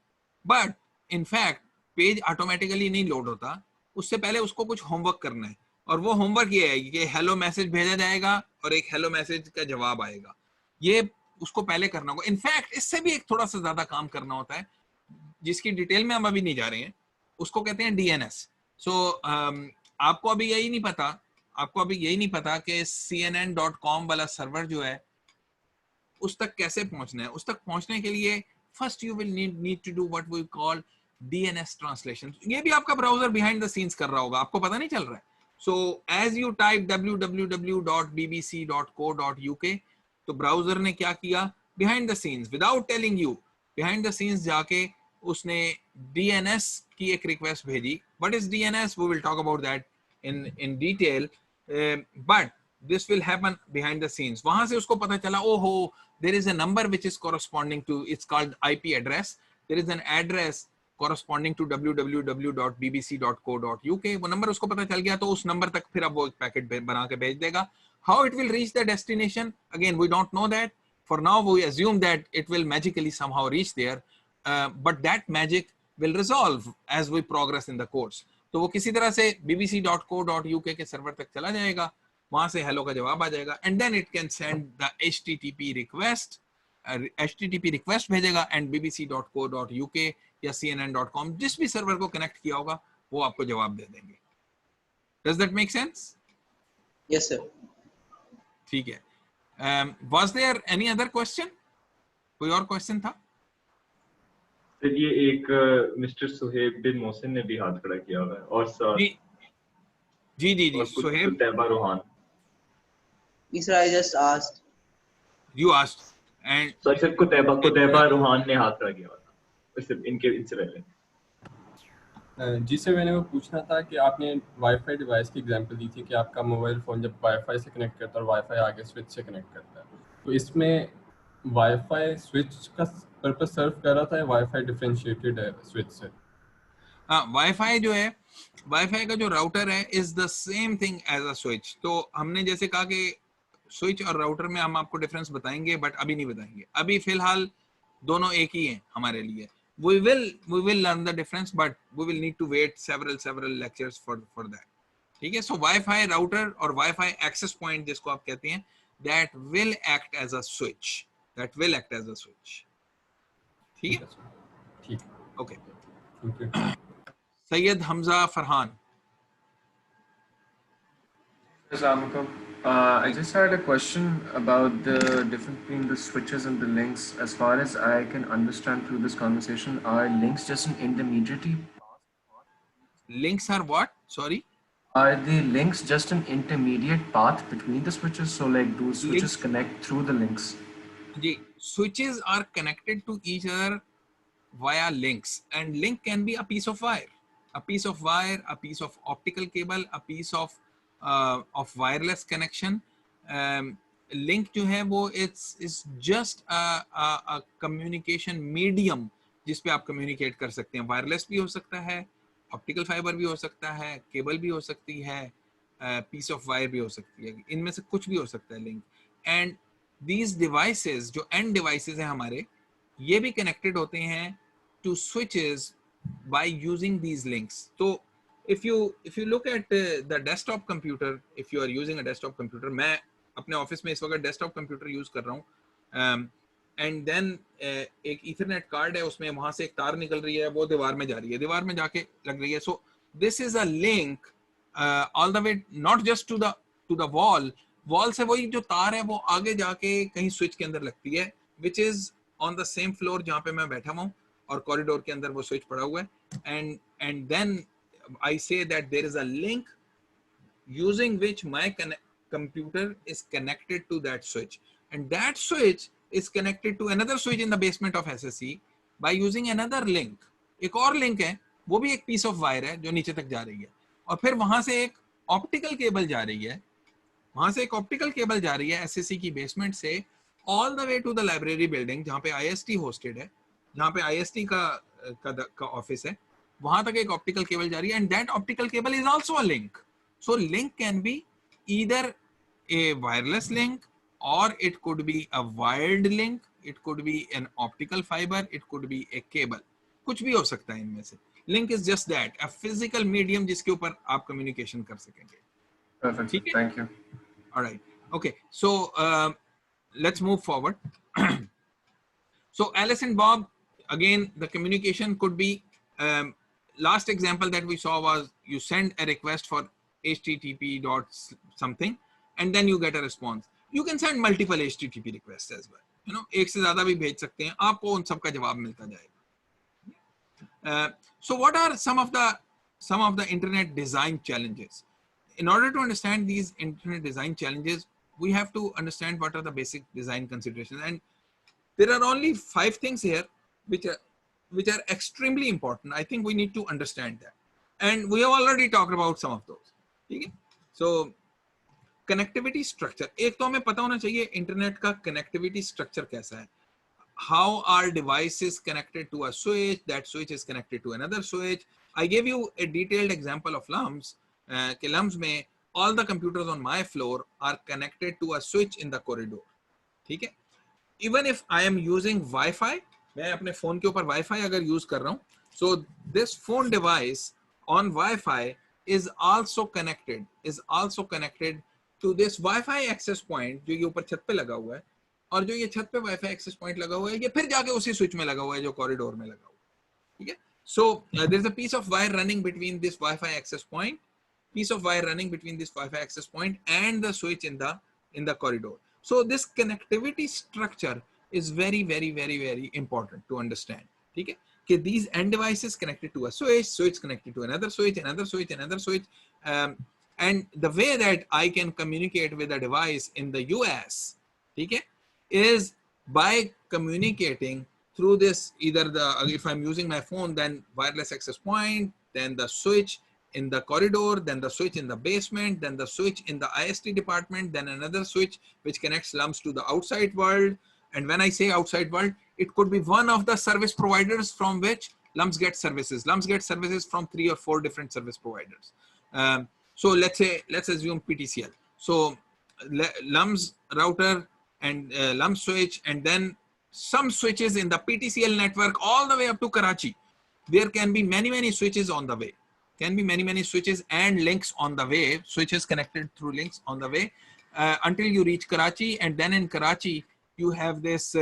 बट इनफैक्ट पेज ऑटोमेटिकली नहीं लोड होता. उससे पहले उसको कुछ होमवर्क करना है, और वो होमवर्क ये है कि हेलो मैसेज भेजा जाएगा और एक हेलो मैसेज का जवाब आएगा. ये उसको पहले करना होगा. इनफैक्ट इससे भी एक थोड़ा सा ज्यादा काम करना होता है, जिसकी डिटेल में हम अभी नहीं जा रहे हैं. उसको कहते हैं DNS. सो आपको अभी यही नहीं पता कि CNN.com वाला सर्वर जो है उस तक कैसे पहुंचना है. उस तक पहुंचने के लिए first you will need to do what we call DNS translation. ये भी आपका ब्राउजर बिहाइंड द सीन्स कर रहा होगा, आपको पता नहीं चल रहा है. So as you type www.bbc.co.uk, तो ब्राउजर ने क्या किया behind the scenes, without telling you, behind the scenes जाके उसने DNS की एक रिक्वेस्ट भेजी. What is DNS? We will talk about that in detail, but this will happen behind the scenes. वहां से उसको पता चला, oh, there is a number which is corresponding to, it's called IP address. There is an address corresponding to www.bbc.co.uk. वो number उसको पता चल गया, तो उस नंबर तक फिर अब वो एक पैकेट बना के भेज देगा. How it will reach the destination, again we don't know that. For now we assume that it will magically somehow reach there, but that magic will resolve as we progress in the course. तो वो किसी तरह से bbc.co.uk के server तक चला जाएगा, वहां से हेलो का जवाब आ जाएगा, and then it can send the HTTP request भेजेगा, एंड bbc.co.uk या CNN.com जिस भी सर्वर को कनेक्ट किया होगा वो आपको जवाब दे देंगे. Does that make sense? Yes, sir. ठीक है. Was there any other question? कोई और क्वेश्चन था? सर ये एक मिस्टर सुहेब बिन मोहसिन ने भी हाथ खड़ा किया हुआ है, और sir ji Suhaib. Taiba Rohan. Yes, sir, I just asked. You asked. And sir को तैबा रोहान ने हाथ खड़ा किया हुआ था इनसे पहले. जी सर, मैंने वो पूछना था कि आपने वाईफाई डिवाइस की एग्जांपल दी थी कि आपका मोबाइल फ़ोन जब वाईफाई से कनेक्ट करता है और वाईफाई आगे स्विच से कनेक्ट करता है, तो इसमें वाईफाई स्विच का पर्पस सर्व कर रहा था या वाईफाई डिफरेंशिएटेड है स्विच से? हाँ, वाईफाई जो है, वाईफाई का जो राउटर है is the same thing as a switch. तो हमने जैसे कहा कि स्विच और राउटर में हम आपको डिफरेंस बताएंगे, बट अभी नहीं बताएंगे. अभी फिलहाल दोनों एक ही हैं हमारे लिए. We will learn the difference, but we will need to wait several lectures for that. ठीक है. So Wi-Fi router और Wi-Fi access point जिसको आप कहते हैं, that will act as a switch. ठीक है. ठीक. Okay. Thank you. Sayyid Hamza Farhan. Assalamualaikum. I just had a question about the difference between the switches and the links. As far as I can understand through this conversation, are links just an intermediary? Links are what? Sorry? Are the links just an intermediate path between the switches? So like do switches connect through the links? जी, switches are connected to each other via links, and link can be a piece of wire, a piece of optical cable, a piece of wireless connection. Link जो है वो it's just a communication medium जिस पे आप communicate कर सकते हैं. Wireless भी हो सकता है, ऑप्टिकल फाइबर भी हो सकता है, केबल भी हो सकती है, पीस ऑफ वायर भी हो सकती है, इनमें से कुछ भी हो सकता है लिंक. एंड दीज डिवाइसेस जो एंड डिवाइसेस हैं हमारे, ये भी कनेक्टेड होते हैं to switches by using these links. तो if you look at the desktop computer, if you are using a desktop computer, मैं अपने ऑफिस में इस वक्त डेस्कटॉप कंप्यूटर यूज कर रहा हूँ, एंड देन एक ईथरनेट कार्ड है, उसमें वहां से एक तार निकल रही है, वो दीवार में जा रही है, दीवार में जाके लग रही है. So this is a link all the way, not just to the wall से वही जो तार है वो आगे जाके कहीं स्विच के अंदर लगती है, which is on the same floor जहाँ पे मैं बैठा हूँ, और कॉरिडोर के अंदर वो स्विच पड़ा हुआ है. And then I say that there is a link using which my computer is connected to that switch, and that switch is connected to another switch in the basement of SSE by using another link. एक और link है, वो भी एक piece of wire है जो नीचे तक जा रही है, और फिर वहां से एक ऑप्टिकल केबल जा रही है, वहां से एक ऑप्टिकल केबल जा रही है SSE की बेसमेंट से all the way to the library building जहाँ पे IST hosted है, जहाँ पे IST का ऑफिस है, वहां तक एक ऑप्टिकल केबल जा रही है, and that optical cable is also a link. So link can be either a wireless link, और it could be a wired link, it could be an optical fibre, it could be a cable, कुछ भी हो सकता है इनमें से. Link is just that, a physical medium जिसके ऊपर आप कम्युनिकेशन कर सकेंगे. Perfect. Thank you. All right. Okay. So let's move forward. So Alice and Bob, again, the communication could be last example that we saw was you send a request for http dot something and then you get a response. You can send multiple http requests as well, you know, एक से ज़्यादा भी भेज सकते हैं, आपको उन सब का जवाब मिलता जाएगा. So what are some of the internet design challenges? In order to understand these internet design challenges, we have to understand what are the basic design considerations, and there are only 5 things here which are extremely important. I think we need to understand that, and we have already talked about some of those. ठीक है? So connectivity structure, एक तो हमें पता होना चाहिए internet का connectivity structure कैसा है. How are devices connected to a switch? That switch is connected to another switch. I gave you a detailed example of LUMS. कि LUMS में all the computers on my floor are connected to a switch in the corridor. ठीक है? Even if I am using Wi-Fi, मैं अपने phone के ऊपर wifi अगर use कर रहा हूँ, so this phone device on Wi-Fi is also connected to this Wi-Fi access point जो ये ऊपर छत पे लगा हुआ है, और जो ये छत पे Wi-Fi access point लगा हुआ है, ये फिर जाके उसी स्विच में लगा हुआ है जो कॉरिडोर में लगा हुआ है. ठीक है? So there is a piece of wire running between this Wi-Fi access point, and the switch in the corridor. So this connectivity structure is very, very, very, very important to understand. ठीक है? कि these end devices connected to a switch connected to another switch, and the way that I can communicate with a device in the US, ठीक है, is by communicating through this, either if I'm using my phone, then wireless access point, then the switch in the corridor, then the switch in the basement, then the switch in the IST department, then another switch which connects LUMS to the outside world. And when I say outside world, it could be one of the service providers from which LUMS gets services. LUMS gets services from 3 or 4 different service providers. So let's assume PTCL. So LUMS router and LUMS switch, and then some switches in the PTCL network all the way up to Karachi. There can be many switches on the way. Many switches and links on the way, switches connected through links on the way, until you reach Karachi. And then in Karachi, you have this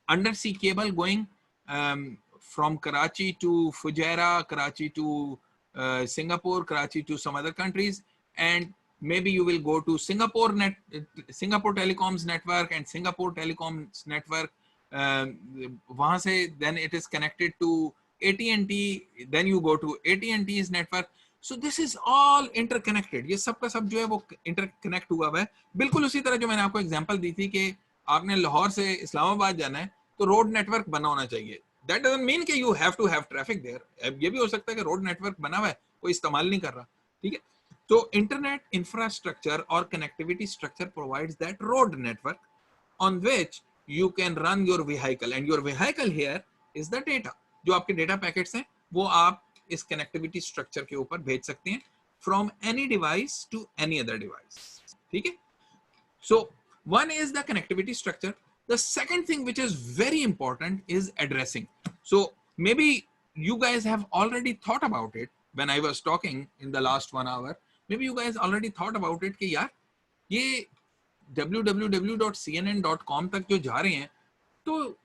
undersea cable going from Karachi to Fujairah, Karachi to Singapore, Karachi to some other countries, and maybe you will go to Singapore Telecoms network, and Singapore Telecoms network, वहाँ से then it is connected to AT&T, then you go to AT&T's network. So this is all interconnected. ये सब का सब जो है वो interconnect हुआ है. बिल्कुल उसी तरह जो मैंने आपको example दी थी कि आपने लाहौर से इस्लामाबाद जाना है तो रोड नेटवर्क बना होना चाहिए. That doesn't mean कि you have to have traffic there. ये भी हो सकता है कि रोड नेटवर्क बना हुआ है, कोई इस्तेमाल नहीं कर रहा. ठीक है? So internet infrastructure or connectivity structure provides that road network on which you can run your vehicle, and your vehicle here is the data. जो आपके data packets हैं वो आप इस connectivity structure के ऊपर भेज सकते हैं from any device to any other device. ठीक है? So one is the connectivity structure. The second thing which is very important is addressing. So maybe you guys have already thought about it when I was talking in the last 1 hour. Maybe you guys already thought about it कि यार ये www.cnn.com तक जो जा रहे हैं तो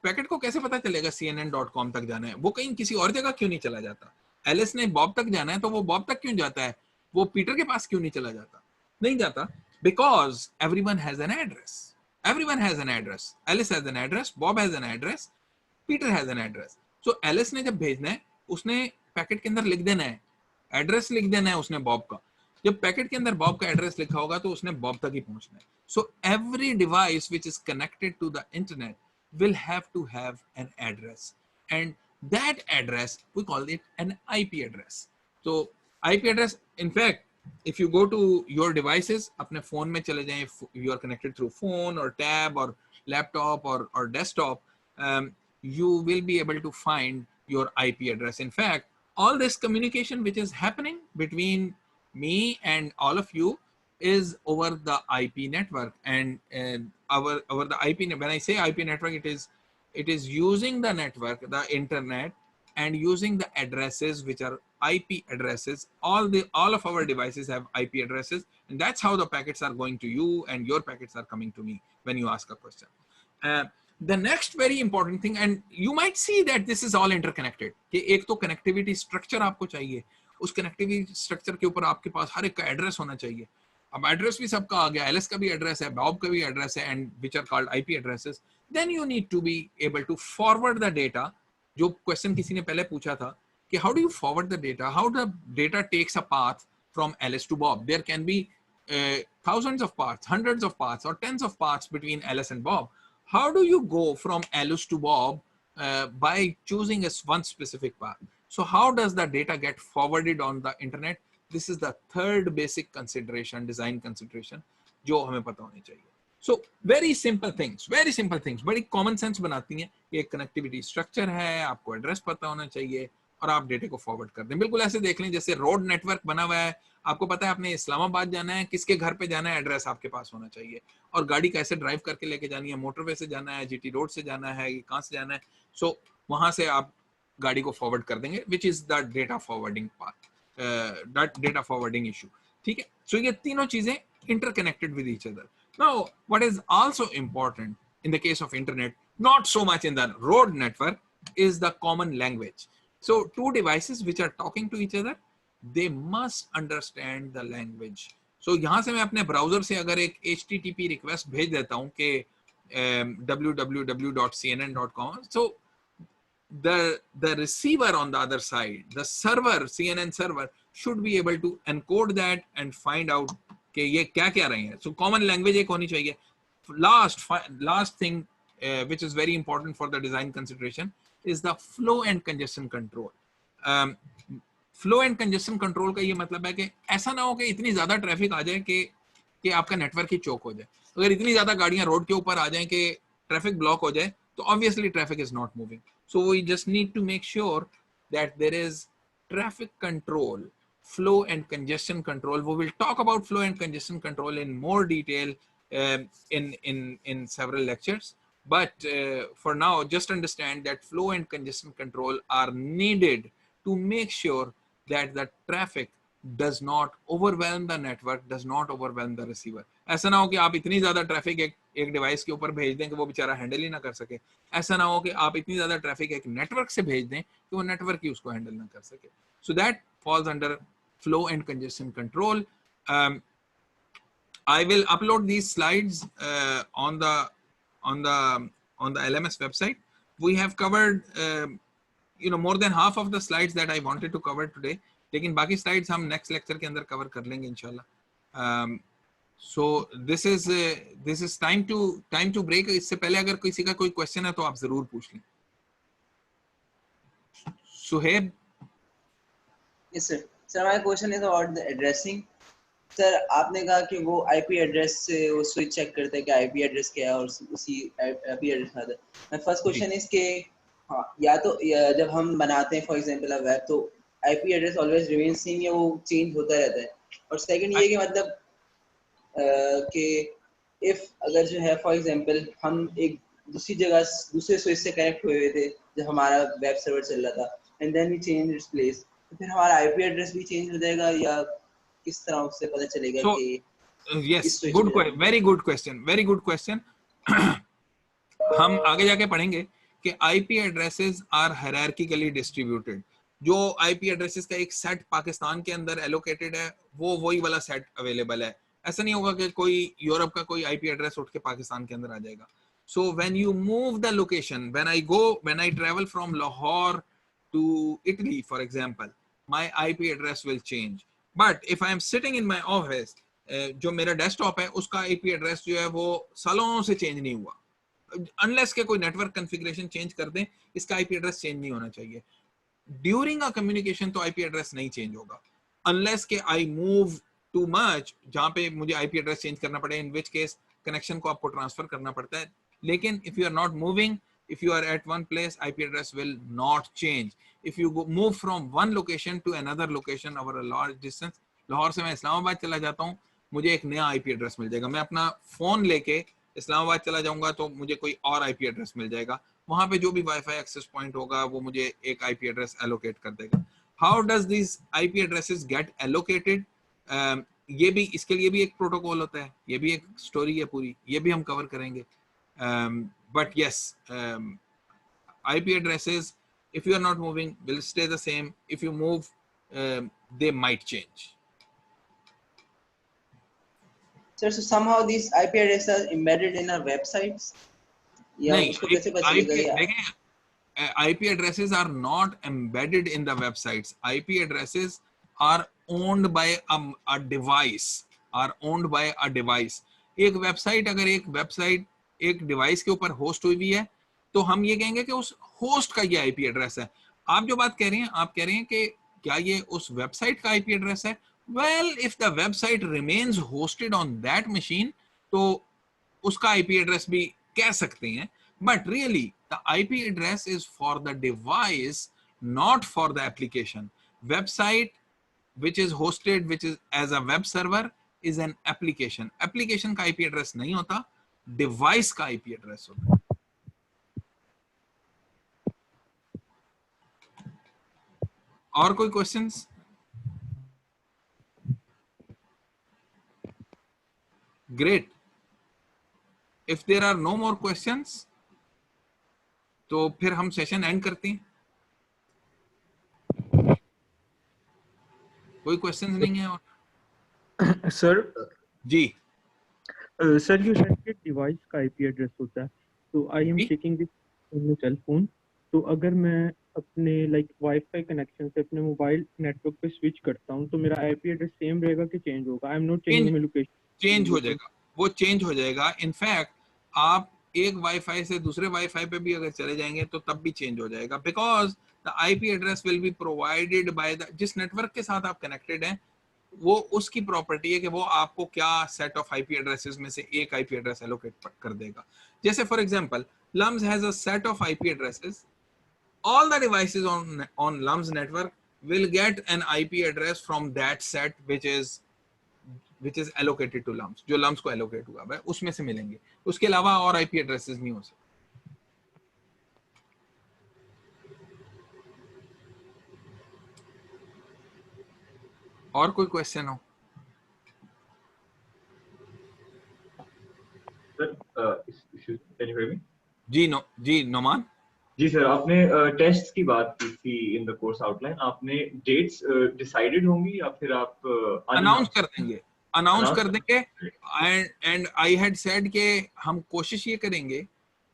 packet को कैसे पता चलेगा cnn.com तक जाना है? वो कहीं किसी और जगह क्यों नहीं चला जाता? एलिस ने बॉब तक जाना है तो वो बॉब तक क्यों जाता है? वो पीटर के पास क्यों नहीं चला जाता? नहीं जाता because everyone has an address. Everyone has an address. Alice has an address, Bob has an address, Peter has an address. So Alice ने जब भेजना है उसने पैकेट के अंदर लिख देना है, एड्रेस लिख देना है उसने बॉब का. जब पैकेट के अंदर बॉब का एड्रेस लिखा होगा तो उसने बॉब तक ही पहुंचना है. So every device which is connected to the internet will have to have an address, and that address we call it an IP address. So IP address, in fact, if you go to your devices, अपने phone में चले जाएं, you are connected through phone or tab or laptop or desktop, you will be able to find your IP address. In fact, all this communication which is happening between me and all of you is over the IP network, and over the IP. When I say IP network, it is using the network, the internet, and using the addresses which are IP addresses. All of our devices have IP addresses, and that's how the packets are going to you and your packets are coming to me when you ask a question. The next very important thing, and you might see that this is all interconnected, कि एक तो connectivity structure आपको चाहिए, उस connectivity structure के ऊपर आपके पास हर एक का address होना चाहिए. अब address भी सबका आ गया, एलिस का भी address है, बॉब का भी address है, and which are called IP addresses. Then you need to be able to forward the data. जो question किसी ने पहले पूछा था कि how do you forward the data? How the data takes a path from Alice to Bob? There can be thousands of paths, hundreds of paths, or tens of paths between Alice and Bob. How do you go from Alice to Bob by choosing one specific path? So how does the data get forwarded on the internet? This is the third basic consideration, design consideration, जो हमें पता होनी चाहिए. So very simple things, बड़ी common sense बनाती हैं. ये connectivity structure है, आपको address पता होना चाहिए और आप डेटा को फॉरवर्ड कर दें. बिल्कुल ऐसे देख लें जैसे रोड नेटवर्क बना हुआ है, आपको पता है आपने इस्लामाबाद जाना है, किसके घर पे जाना है, एड्रेस आपके पास होना चाहिए, और गाड़ी कैसे ड्राइव करके लेके जानी है, मोटरवे से जाना है, जीटी रोड से जाना है, कहाँ से जाना है. सो वहां से आप गाड़ी को फॉरवर्ड कर देंगे, which is the data forwarding part, data forwarding issue. ठीक है. सो ये तीनों चीजें interconnected with each other. Now what is also important in the case of internet, not so much in the road network, is the common language. So two devices which are talking to each other, they must understand the language. So यहाँ से मैं अपने browser से अगर एक HTTP request भेज देता हूँ कि www.cnn.com, so the receiver on the other side, the server, CNN server, should be able to encode that and find out कि ये क्या क्या रहे हैं. So common language एक होनी चाहिए. Last thing which is very important for the design consideration is the flow and congestion control. Flow and congestion control का ये मतलब है कि ऐसा ना हो कि इतनी ज़्यादा ट्रैफिक आ जाए कि आपका नेटवर्क ही चोक हो जाए. अगर इतनी ज़्यादा गाड़ियाँ रोड के ऊपर आ जाएं कि ट्रैफिक ब्लॉक हो जाए तो obviously traffic is not moving. So we just need to make sure that there is traffic control, flow and congestion control. We will talk about flow and congestion control in more detail in several lectures, but for now just understand that flow and congestion control are needed to make sure that the traffic does not overwhelm the network, does not overwhelm the receiver. ऐसा ना हो कि आप इतनी ज़्यादा traffic एक device के ऊपर भेज दें कि वो बेचारा हैंडल ही ना कर सके. ऐसा ना हो कि आप इतनी ज़्यादा ट्रैफिक एक नेटवर्क से भेज दें कि वो नेटवर्क ही उसको हैंडल ना कर सके. So that falls under flow and congestion control. I will upload these slides on the LMS website. We have covered more than half of the slides that I wanted to cover today. लेकिन बाकी slides हम next lecture के अंदर cover कर लेंगे इंशाल्लाह. So this is time to break. इससे पहले अगर किसी का कोई question है तो आप जरूर पूछ लें. Suhaib. Yes sir. Sir, my question is about the addressing. Sir आपने कहा कि वो आईपी एड्रेस से वो स्विच चेक करते हैं कि आईपी एड्रेस क्या है और उसी आईपी एड्रेस आता है. माय फर्स्ट क्वेश्चन इज के हाँ या जब हम बनाते हैं फॉर एग्जांपल अ वेब तो IP address always remain same या वो चेंज होता रहता है. और सेकंड ये कि मतलब कि इफ अगर जो है फॉर एग्जांपल हम एक दूसरी जगह दूसरे स्विच से कनेक्ट हुए हुए थे जब हमारा वेब सर्वर चल रहा था and then we change its place तो फिर हमारा आईपी एड्रेस भी चेंज हो जाएगा या किस तरह उससे पता चलेगा So, कि yes, very good question. हम आगे जाके पढ़ेंगे कि IP addresses are hierarchically distributed. जो आईपी एड्रेसेस का एक सेट पाकिस्तान के अंदर एलोकेटेड है वो वही वाला सेट अवेलेबल है. ऐसा नहीं होगा कि कोई यूरोप का कोई आईपी एड्रेस उठ के पाकिस्तान के अंदर आ जाएगा. So when you move the location, when I travel from Lahore to Italy, for example, my IP address will change. But if I am sitting in my office, जो मेरा desktop है उसका IP address जो है वो सालों से change नहीं हुआ. अनलेस के कोई नेटवर्क कॉन्फ़िगरेशन चेंज कर दें, इसका IP एड्रेस चेंज नहीं होना चाहिए. ड्यूरिंग अ कम्युनिकेशन तो IP एड्रेस नहीं चेंज होगा अनलेस के आई मूव टू मच जहां पे मुझे IP एड्रेस चेंज करना पड़े, इन विच केस कनेक्शन को आपको ट्रांसफर करना पड़ता है. लेकिन if you are not moving, if you are at one place, IP address will not change. If you move from one location to another location over a large distance, Lahore से मैं इस्लामाबाद चला जाता हूँ, मुझे एक नया IP एड्रेस मिल जाएगा. मैं अपना फोन लेके इस्लामाबाद चला जाऊंगा तो मुझे कोई और IP एड्रेस मिल जाएगा. वहां पे जो भी वाईफाई एक्सेस पॉइंट होगा वो मुझे एक IP एड्रेस एलोकेट कर देगा. How does this IP addresses get allocated? ये भी इसके लिए भी एक प्रोटोकॉल होता है, ये भी एक स्टोरी है पूरी, ये भी हम कवर करेंगे. But yes, IP addresses, if you are not moving, will stay the same. If you move, they might change. Sir, so somehow these IP addresses are embedded in our websites. नहीं, IP addresses are not embedded in the websites. IP addresses are owned by a device. एक website अगर एक device के ऊपर host हुई हुई है तो हम ये कहेंगे कि उस होस्ट का ये आईपी एड्रेस है. आप जो बात कह रहे हैं, आप कह रहे हैं कि क्या ये उस वेबसाइट का आईपी एड्रेस है. Well, if the website remains hosted on that machine तो उसका आईपी एड्रेस भी कह सकते हैं. But really the IP address is for the device, not for the application. Website which is hosted, which is as a web server, is an application. Application का IP address नहीं होता, device का IP address होता है. और कोई questions? Great. If there are no more questions तो फिर हम सेशन एंड करते हैं. कोई क्वेश्चंस नहीं है? और सर जी सर यू सेड कि डिवाइस का आईपी एड्रेस होता है, तो I am checking this on my cell phone. तो अगर मैं अपने लाइक वाईफाई कनेक्शन से अपने मोबाइल नेटवर्क पे स्विच करता हूं तो मेरा आईपी एड्रेस सेम रहेगा कि चेंज होगा? I am not changing my location. Change हो जाएगा, वो चेंज हो जाएगा. इनफैक्ट आप एक वाईफाई से दूसरे वाईफाई पे भी अगर चले जाएंगे तो तब भी चेंज हो जाएगा. Because the IP address will be provided by the, जिस नेटवर्क के साथ आप कनेक्टेड हैं वो उसकी प्रॉपर्टी है कि वो आपको क्या सेट ऑफ आईपी एड्रेसेस में से एक आईपी एड्रेस एलोकेट कर देगा. जैसे for example LUMS has a set of IP addresses. All the devices on LUMS network will get an IP address from that set which is allocated to LUMS. जो LUMS को allocate हुआ है उसमें से मिलेंगे, उसके अलावा और IP addresses नहीं हो सकते. और कोई क्वेश्चन हो? Sir, can you hear me? जी नोमान. जी सर, आपने टेस्ट की बात की थी इन द कोर्स आउटलाइन. आपने डेट्स डिसाइडेड होंगी या फिर आप अनाउंस कर देंगे. एंड आई हैड सेड कि हम कोशिश ये करेंगे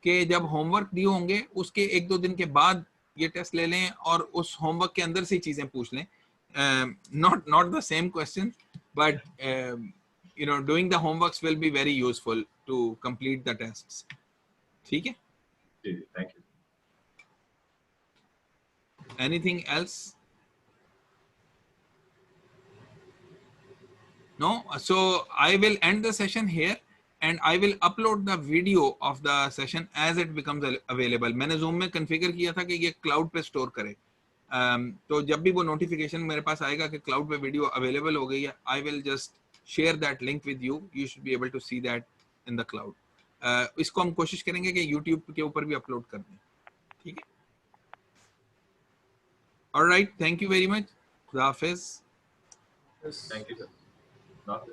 कि जब होमवर्क दिए होंगे उसके 1-2 दिन के बाद ये टेस्ट ले लें और उस होमवर्क के अंदर से चीजें पूछ लें. not the same question, but doing the homeworks will be very useful to complete the tests. ठीक है? जी, thank you. Anything else? No, so I will end the session here and I will upload the video of the session as it becomes available. मैंने Zoom में configure किया था कि ये cloud पे store करे. तो जब भी वो notification मेरे पास आएगा कि cloud पे video available हो गई है, I will just share that link with you. You should be able to see that in the cloud. इसको हम कोशिश करेंगे कि YouTube के ऊपर भी upload कर दें. ठीक है? All right. Thank you very much. खुदा हाफिज़. Thank you, sir. Not